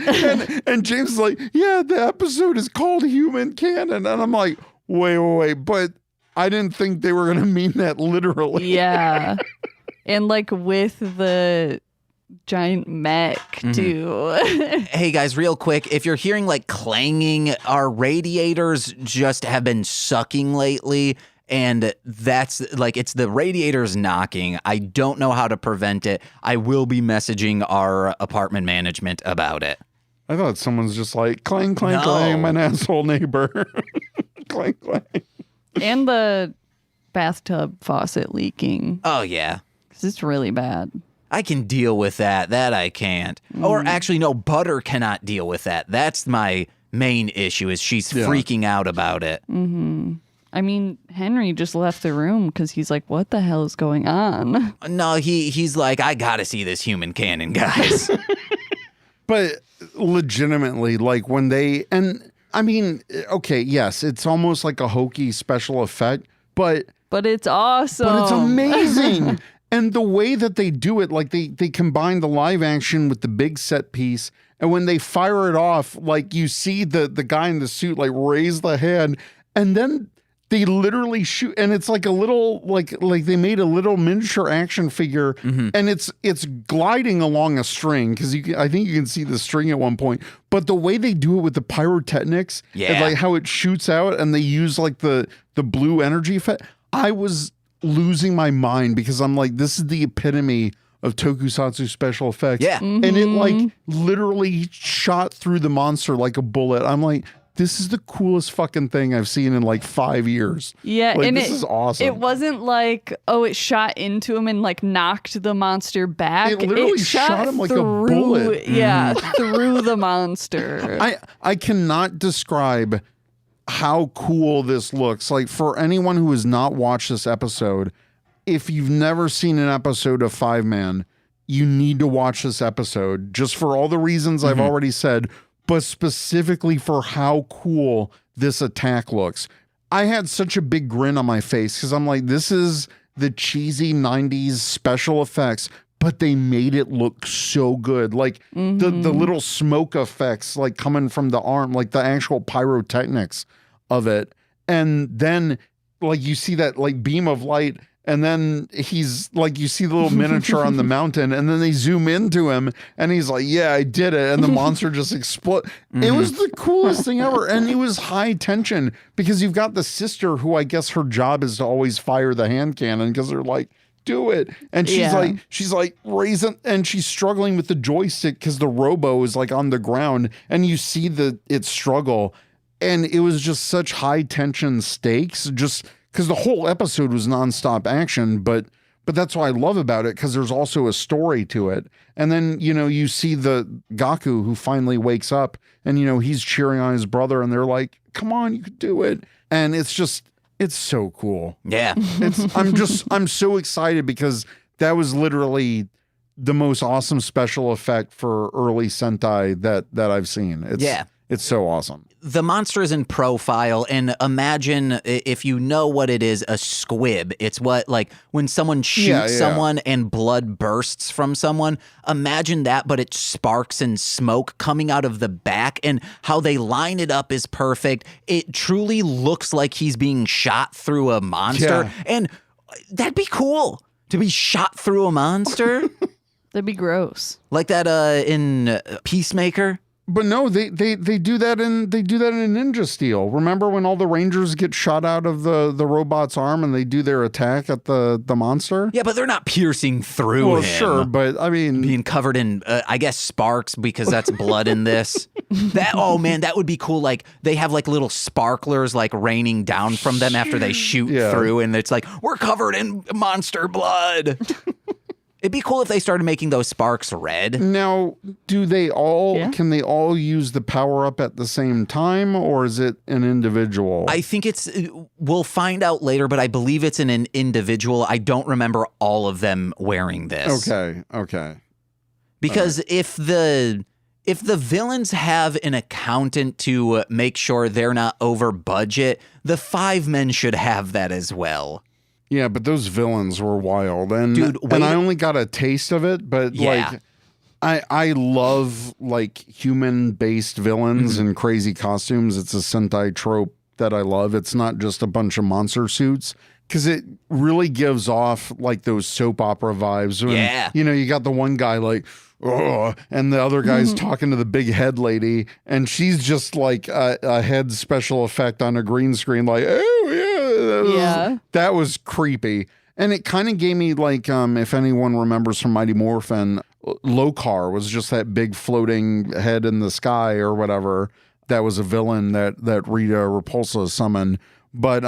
and James is like, yeah, the episode is called Human Cannon. And I'm like, wait, but I didn't think they were going to mean that literally. Yeah. And like with the giant mech too. Hey guys, real quick, if you're hearing like clanging, our radiators just have been sucking lately. And that's like, it's the radiators knocking. I don't know how to prevent it. I will be messaging our apartment management about it. I thought someone's just like, clang, clang, No. clang, my asshole neighbor. Clang, clang. And the bathtub faucet leaking. Oh, yeah. Because it's really bad. I can deal with that. That I can't. Or actually, no, Butter cannot deal with that. That's my main issue is she's freaking out about it. I mean, Henry just left the room because he's like, what the hell is going on? No, he's like, I gotta see this human cannon, guys. But legitimately, like when they, and I mean, okay, yes, it's almost like a hokey special effect, but it's awesome. it's amazing. And the way that they do it, like they combine the live action with the big set piece. And when they fire it off, like you see the guy in the suit like raise the hand, and then they literally shoot, and it's like a little like they made a little miniature action figure, and it's gliding along a string because I think you can see the string at one point. But the way they do it with the pyrotechnics, and like how it shoots out, and they use like the blue energy effect, I was losing my mind because I'm like, this is the epitome of tokusatsu special effects. Yeah. And it like literally shot through the monster like a bullet. I'm like, this is the coolest fucking thing I've seen in like 5 years. Yeah, like, and this is awesome. It wasn't like, oh, it shot into him and like knocked the monster back. It literally shot him like a bullet. Yeah, through the monster. I cannot describe how cool this looks. Like for anyone who has not watched this episode, if you've never seen an episode of Fiveman, you need to watch this episode just for all the reasons I've already said, but specifically for how cool this attack looks. I had such a big grin on my face because I'm like, this is the cheesy 90s special effects, but they made it look so good. Like the little smoke effects like coming from the arm, like the actual pyrotechnics of it. And then like you see that like beam of light, and then he's like, you see the little miniature on the mountain, and then they zoom into him and he's like, yeah, I did it. And the monster just explodes. It was the coolest thing ever. And it was high tension because you've got the sister who I guess her job is to always fire the hand cannon because they're like, do it. And she's like raising, and she's struggling with the joystick because the robo is like on the ground, and you see it struggle. And it was just such high tension stakes, just because the whole episode was nonstop action, but that's what I love about it, because there's also a story to it. And then, you know, you see the Gaku who finally wakes up, and, you know, he's cheering on his brother, and they're like, come on, you could do it. And it's so cool. Yeah. I'm so excited because that was literally the most awesome special effect for early Sentai that I've seen. It's so awesome. The monster is in profile, and imagine, if you know what it is, a squib. It's what, like, when someone shoots someone and blood bursts from someone. Imagine that, but it sparks and smoke coming out of the back, and how they line it up is perfect. It truly looks like he's being shot through a monster, and that'd be cool to be shot through a monster. That'd be gross. Like that in Peacemaker. But no, they do that in Ninja Steel. Remember when all the Rangers get shot out of the robot's arm and they do their attack at the monster? Yeah, but they're not piercing through Well, him. sure, but I mean, Being covered in, I guess, sparks because that's blood in this. Oh man, that would be cool. Like they have like little sparklers like raining down from them after they shoot through, and it's like we're covered in monster blood. It'd be cool if they started making those sparks red. now do they all? Can they all use the power up at the same time, or is it an individual? I think we'll find out later, but I believe it's an individual. I don't remember all of them wearing this. Okay. Because if the villains have an accountant to make sure they're not over budget, the Fivemen should have that as well. Yeah, but those villains were wild, and Dude, and I only got a taste of it, but Yeah. like I love like human-based villains and crazy costumes. It's a Sentai trope that I love. It's not just a bunch of monster suits, because it really gives off like those soap opera vibes. When, Yeah. you got the one guy like, oh, and the other guy's talking to the big head lady, and she's just like a head special effect on a green screen, like, oh yeah, that was creepy. And it kind of gave me like, if anyone remembers from Mighty Morphin, Lokar was just that big floating head in the sky or whatever. That was a villain that Rita Repulsa summoned. But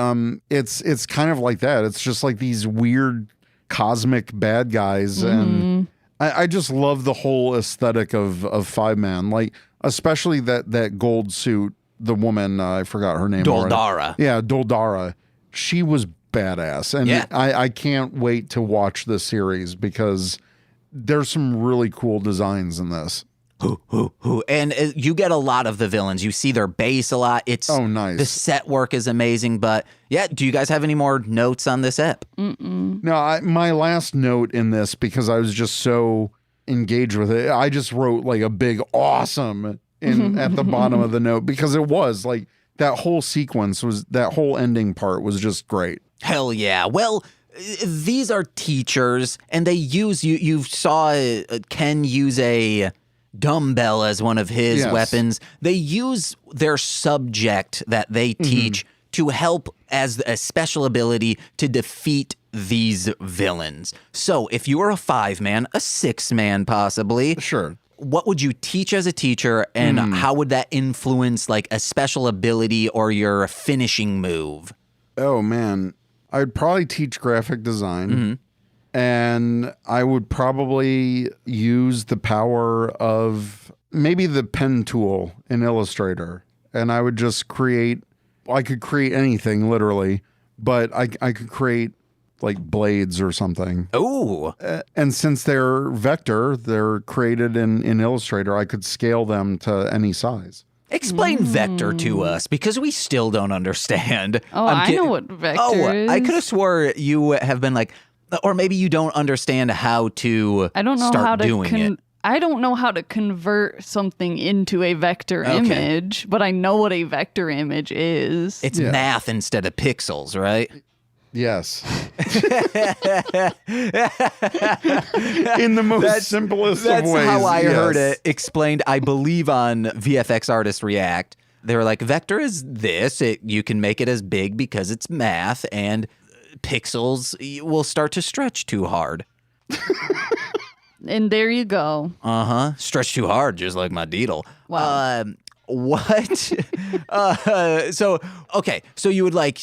it's kind of like that. It's just like these weird cosmic bad guys, and I just love the whole aesthetic of Fiveman. Like especially that gold suit. The woman, I forgot her name. Doldara. Yeah, Doldara. She was badass, and Yeah. I can't wait to watch this series because there's some really cool designs in this. And you get a lot of the villains. You see their base a lot. It's nice. The set work is amazing. But yeah, do you guys have any more notes on this ep? No, my last note in this, because I was just so engaged with it, I just wrote like a big awesome at the bottom of the note, because it was like that whole sequence that whole ending part was just great. Hell yeah. Well, these are teachers, and they use you saw Ken use a dumbbell as one of his weapons. They use their subject that they teach to help as a special ability to defeat these villains. So if you were a 5-man, a 6-man possibly, Sure. what would you teach as a teacher, and how would that influence like a special ability or your finishing move? Oh man, I'd probably teach graphic design, and I would probably use the power of maybe the pen tool in Illustrator, and I would just I could create anything literally, but I could create like blades or something. Ooh. And since they're vector, they're created in Illustrator, I could scale them to any size. Explain vector to us, because we still don't understand. Oh, I know what vector is. I could have swore you have been like, or maybe you don't understand how to I don't know start how to doing it. I don't know how to convert something into a vector image, but I know what a vector image is. It's math instead of pixels, right? Yes. In the most simplest of That's ways. how I heard yes. it explained, I believe, on VFX Artist React. They were like, vector is this. You can make it as big because it's math, and pixels will start to stretch too hard. And there you go. Stretch too hard, just like my deedle. Wow. What? So you would like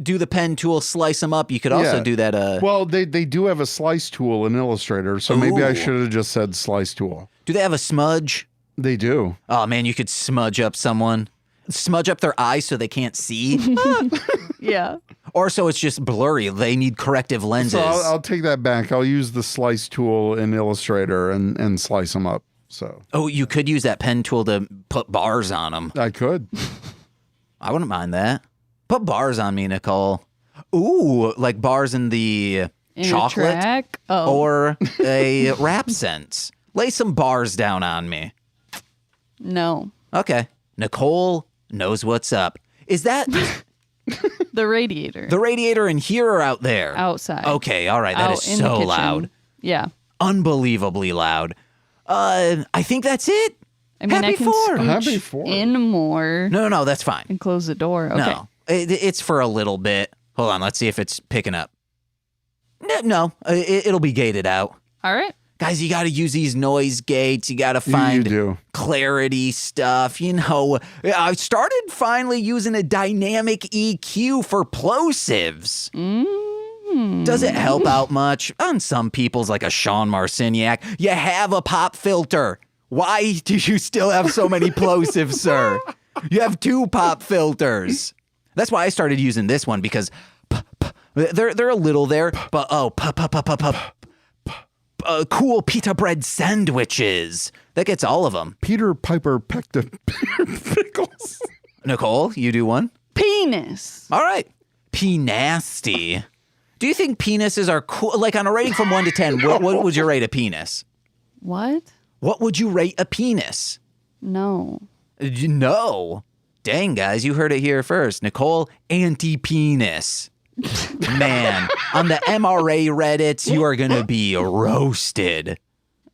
do the pen tool, slice them up. You could also do that. Well, they do have a slice tool in Illustrator, so maybe I should have just said slice tool. Do they have a smudge? They do. Oh man, you could smudge up someone. Smudge up their eyes so they can't see. Yeah. Or so it's just blurry. They need corrective lenses. So I'll take that back. I'll use the slice tool in Illustrator and slice them up. So you could use that pen tool to put bars on them. I could. I wouldn't mind that. Put bars on me, Nicole. Ooh, like bars in the In chocolate a track? Oh. or a rap sense. Lay some bars down on me. No. Okay. Nicole knows what's up. Is that The radiator. the radiator in here or out there? Outside. Okay, all right. That Out is in the so kitchen. loud. Yeah. Unbelievably loud. I think that's it. I mean, I Happy can four. scooch Happy four. in more No, that's fine. and close the door. Okay. No, it's for a little bit. Hold on, let's see if it's picking up. No, it'll be gated out. All right. Guys, you got to use these noise gates. You got to You find do. clarity stuff. You know, I started finally using a dynamic EQ for plosives. Does it help out much? On some people's, like a Sean Marciniak, you have a pop filter. Why do you still have so many plosives, sir? You have 2 pop filters. That's why I started using this one, because they're a little there, but cool pita bread sandwiches. That gets all of them. Peter Piper pecked a pickles. Nicole, you do one? Penis. All right. P-nasty. Do you think penises are cool? Like on a rating from 1 to 10, what would you rate a penis? What? What would you rate a penis? No. No. Dang, guys, you heard it here first. Nicole, anti-penis. Man, on the MRA Reddits, you are going to be roasted.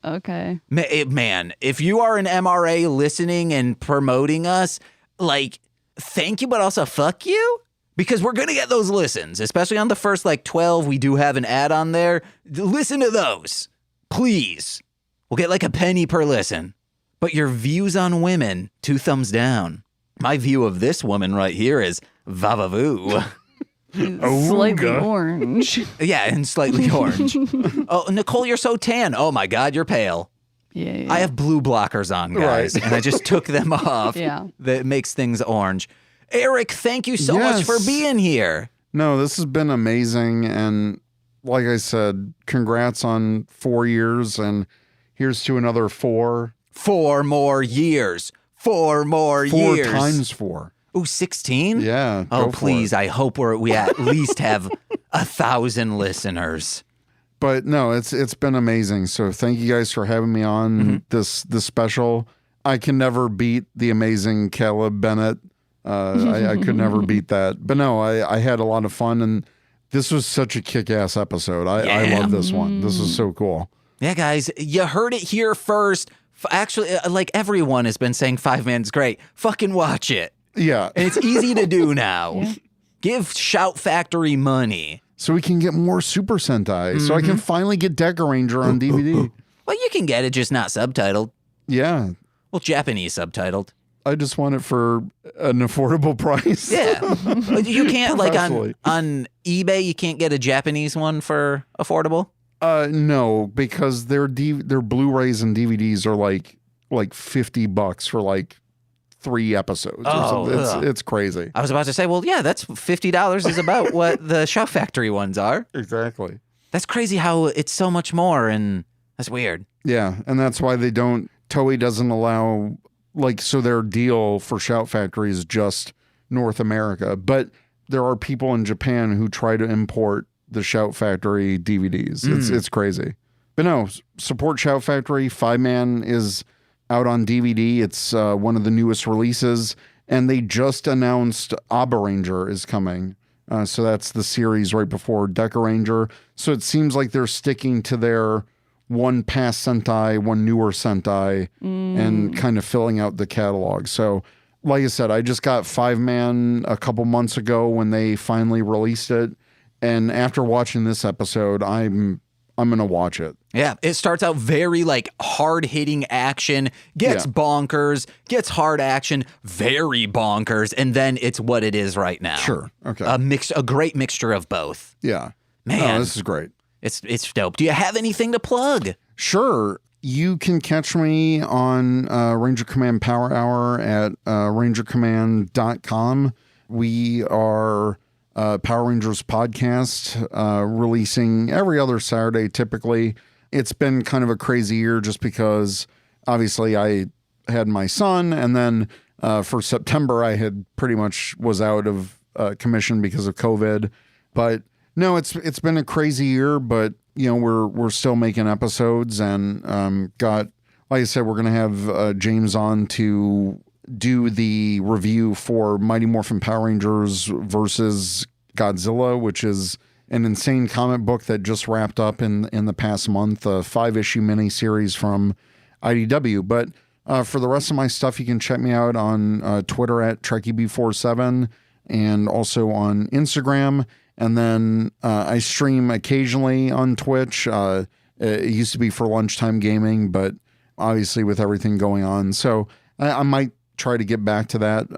Okay. Man, if you are an MRA listening and promoting us, like, thank you, but also fuck you? Because we're going to get those listens, especially on the first, 12. We do have an ad on there. Listen to those, please. We'll get a penny per listen. But your views on women, 2 thumbs down. My view of this woman right here is va-va-voo. Slightly orange. Yeah, and slightly orange. Oh, Nicole, you're so tan. Oh my God, you're pale. Yeah. I have blue blockers on, guys, Right. and I just took them off. Yeah. That makes things orange. Eric, thank you so much for Yes. being here. No, this has been amazing. And like I said, congrats on 4 years. And here's to another 4. 4 more years. 4 more 4 years. times 4. Ooh, 16? Yeah. Oh, go for please. it. I hope we at least have 1,000 listeners. But no, it's been amazing. So thank you guys for having me on this special. I can never beat the amazing Caleb Bennett. I could never beat that. But no, I had a lot of fun, and this was such a kick-ass episode. I Yeah. love this one. This is so cool. Yeah, guys, you heard it here first. Actually, everyone has been saying Fiveman's great. Fucking watch it. Yeah. And it's easy to do now. Give Shout Factory money. So we can get more Super Sentai. So I can finally get Deca Ranger on DVD. Well, you can get it, just not subtitled. Yeah. Well, Japanese subtitled. I just want it for an affordable price. Yeah. But you can't, Professionally. on eBay, you can't get a Japanese one for affordable? No, because their Blu-rays and DVDs are like $50 for 3 episodes. Oh, or ugh. something. It's crazy. I was about to say, well, yeah, that's $50 is about what the Shout Factory ones are. Exactly. That's crazy how it's so much more, and that's weird. Yeah, and that's why Toei doesn't allow, so their deal for Shout Factory is just North America. But there are people in Japan who try to import the Shout Factory DVDs. It's crazy. But no, support Shout Factory. Fiveman is out on DVD. It's one of the newest releases. And they just announced Abba Ranger is coming. So that's the series right before Deca Ranger. So it seems like they're sticking to their one past Sentai, one newer Sentai, and kind of filling out the catalog. So, like I said, I just got Fiveman a couple months ago when they finally released it. And after watching this episode, I'm going to watch it. Yeah, it starts out very hard-hitting action, gets Yeah. bonkers, gets hard action, very bonkers, and then it's what it is right now. Sure. Okay. A great mixture of both. Yeah. Man. No, this is great. It's dope. Do you have anything to plug? Sure. You can catch me on Ranger Command Power Hour at rangercommand.com. We are Power Rangers podcast, releasing every other Saturday typically. It's been kind of a crazy year just because obviously I had my son, and then for September I had pretty much was out of commission because of COVID. But no, it's been a crazy year, but we're still making episodes, and got, like I said, we're gonna have James on to do the review for Mighty Morphin Power Rangers versus Godzilla, which is an insane comic book that just wrapped up in the past month, a 5-issue miniseries from IDW. But For the rest of my stuff, you can check me out on Twitter at TrekkieB47 and also on Instagram. And then I stream occasionally on Twitch. It used to be for lunchtime gaming, but obviously with everything going on. So I might try to get back to that.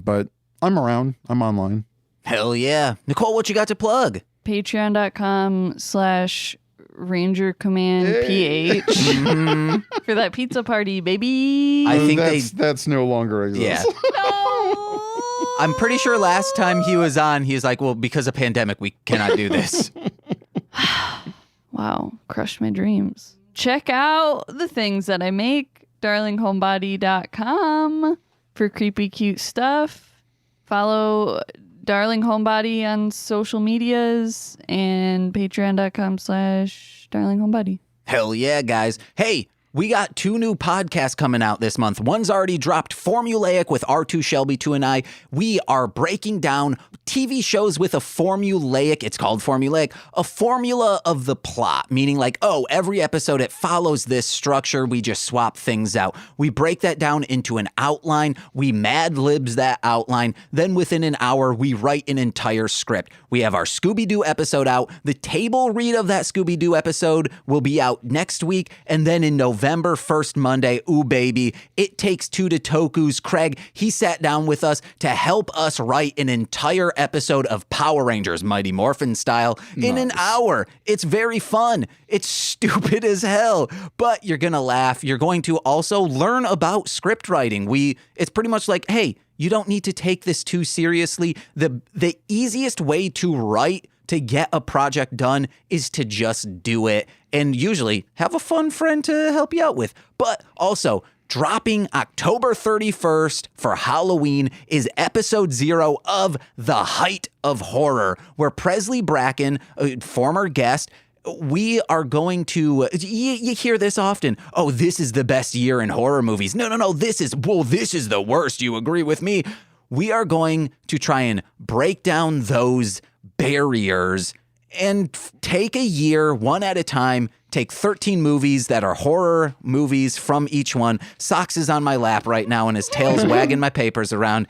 But I'm around. I'm online. Hell yeah. Nicole, what you got to plug? Patreon.com/Ranger Command PH for that pizza party, baby. I think that's no longer exists. Yeah. I'm pretty sure last time he was on, he was like, well, because of pandemic, we cannot do this. Wow, crushed my dreams. Check out the things that I make, darlinghomebody.com for creepy cute stuff. Follow Darling Homebody on social medias and patreon.com/darlinghomebody. Hell yeah, guys. Hey, we got 2 new podcasts coming out this month. One's already dropped, Formulaic with R2 Shelby 2 and I. We are breaking down TV shows with a formulaic, it's called formulaic, a formula of the plot, meaning like, oh, every episode it follows this structure, we just swap things out. We break that down into an outline, we mad libs that outline, then within an hour we write an entire script. We have our Scooby-Doo episode out, the table read of that Scooby-Doo episode will be out next week, and then in November 1st Monday, ooh baby, It Takes Two to Toku's Craig, he sat down with us to help us write an entire episode of Power Rangers Mighty Morphin style in an hour. It's very fun. It's stupid as hell, but you're going to laugh. You're going to also learn about script writing. It's pretty much like, hey, you don't need to take this too seriously. The easiest way to write to get a project done is to just do it and usually have a fun friend to help you out with. But also, dropping October 31st for Halloween is episode 0 of The Height of Horror, where Presley Bracken, a former guest, we are going to, you hear this often, oh, this is the best year in horror movies. No, this is the worst. You agree with me? We are going to try and break down those barriers and take a year one at a time, take 13 movies that are horror movies from each one. Socks is on my lap right now and his tail's wagging my papers around.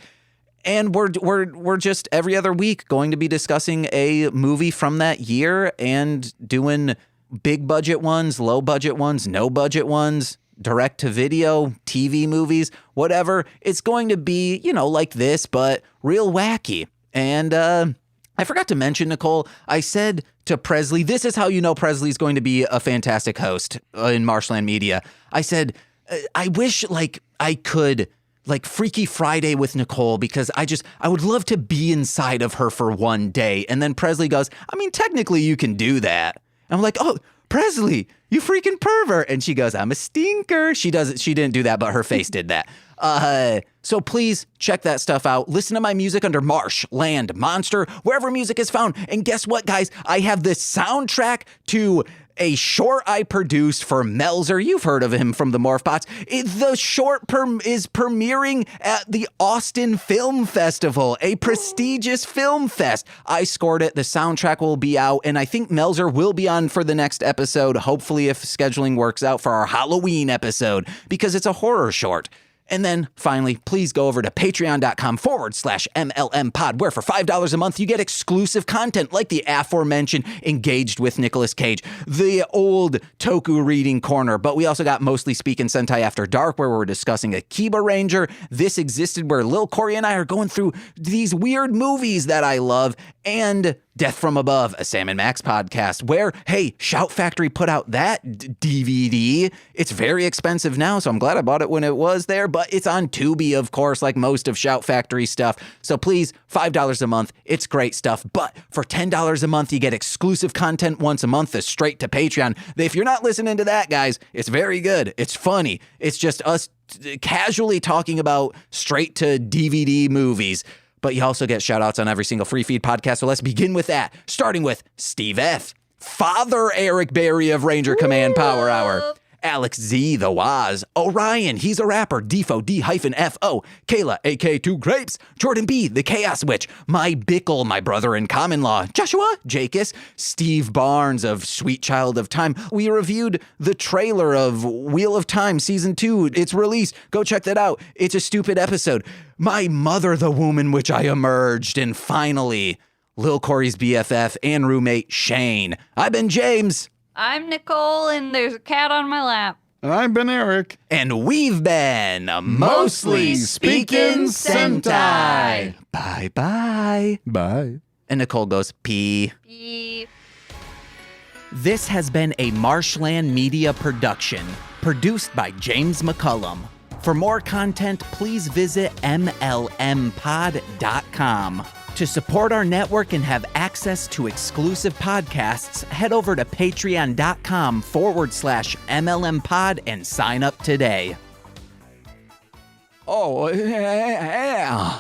And we're just every other week going to be discussing a movie from that year and doing big budget ones, low budget ones, no budget ones, direct to video, TV movies, whatever. It's going to be, like this, but real wacky. And I forgot to mention, Nicole, I said to Presley, this is how you know Presley's going to be a fantastic host in Marshland Media. I said, I wish I could Freaky Friday with Nicole because I would love to be inside of her for one day. And then Presley goes, I mean, technically you can do that. I'm like, oh, Presley, you freaking pervert. And she goes, I'm a stinker. She didn't do that, but her face did that. So please check that stuff out. Listen to my music under Marsh, Land, Monster, wherever music is found. And guess what, guys? I have this soundtrack to a short I produced for Melzer. You've heard of him from the Morph Pots. The short is premiering at the Austin Film Festival, a prestigious film fest. I scored it. The soundtrack will be out, and I think Melzer will be on for the next episode, hopefully if scheduling works out for our Halloween episode, because it's a horror short. And then finally, please go over to patreon.com/MLM pod, where for $5 a month, you get exclusive content like the aforementioned Engaged with Nicolas Cage, the old Toku reading corner. But we also got Mostly Speaking Sentai After Dark, where we're discussing Akiba Ranger. This Existed, where Lil Corey and I are going through these weird movies that I love, and Death from Above, a Sam and Max podcast, where, hey, Shout Factory put out that DVD. It's very expensive now, so I'm glad I bought it when it was there, but it's on Tubi, of course, like most of Shout Factory stuff. So please, $5 a month, it's great stuff. But for $10 a month, you get exclusive content once a month that's straight to Patreon. If you're not listening to that, guys, it's very good. It's funny. It's just us casually talking about straight to DVD movies. But you also get shout outs on every single free feed podcast. So let's begin with that. Starting with Steve F., Father Eric Berry of Ranger Command Power Hour, Alex Z, the Waz, Orion, he's a rapper, Defo, D-F-O, Kayla, AK 2 Grapes, Jordan B, the Chaos Witch, my Bickle, my brother in common law, Joshua, Jacus, Steve Barnes of Sweet Child of Time. We reviewed the trailer of Wheel of Time Season 2. It's released. Go check that out. It's a stupid episode. My mother, the womb in which I emerged. And finally, Lil Corey's BFF and roommate, Shane. I've been James. I'm Nicole, and there's a cat on my lap. And I've been Eric. And we've been Mostly Speaking Sentai. Bye-bye. Bye. And Nicole goes, pee. Beep. This has been a Marshland Media production, produced by James McCollum. For more content, please visit mlmpod.com. To support our network and have access to exclusive podcasts, head over to patreon.com/MLMpod and sign up today. Oh, yeah.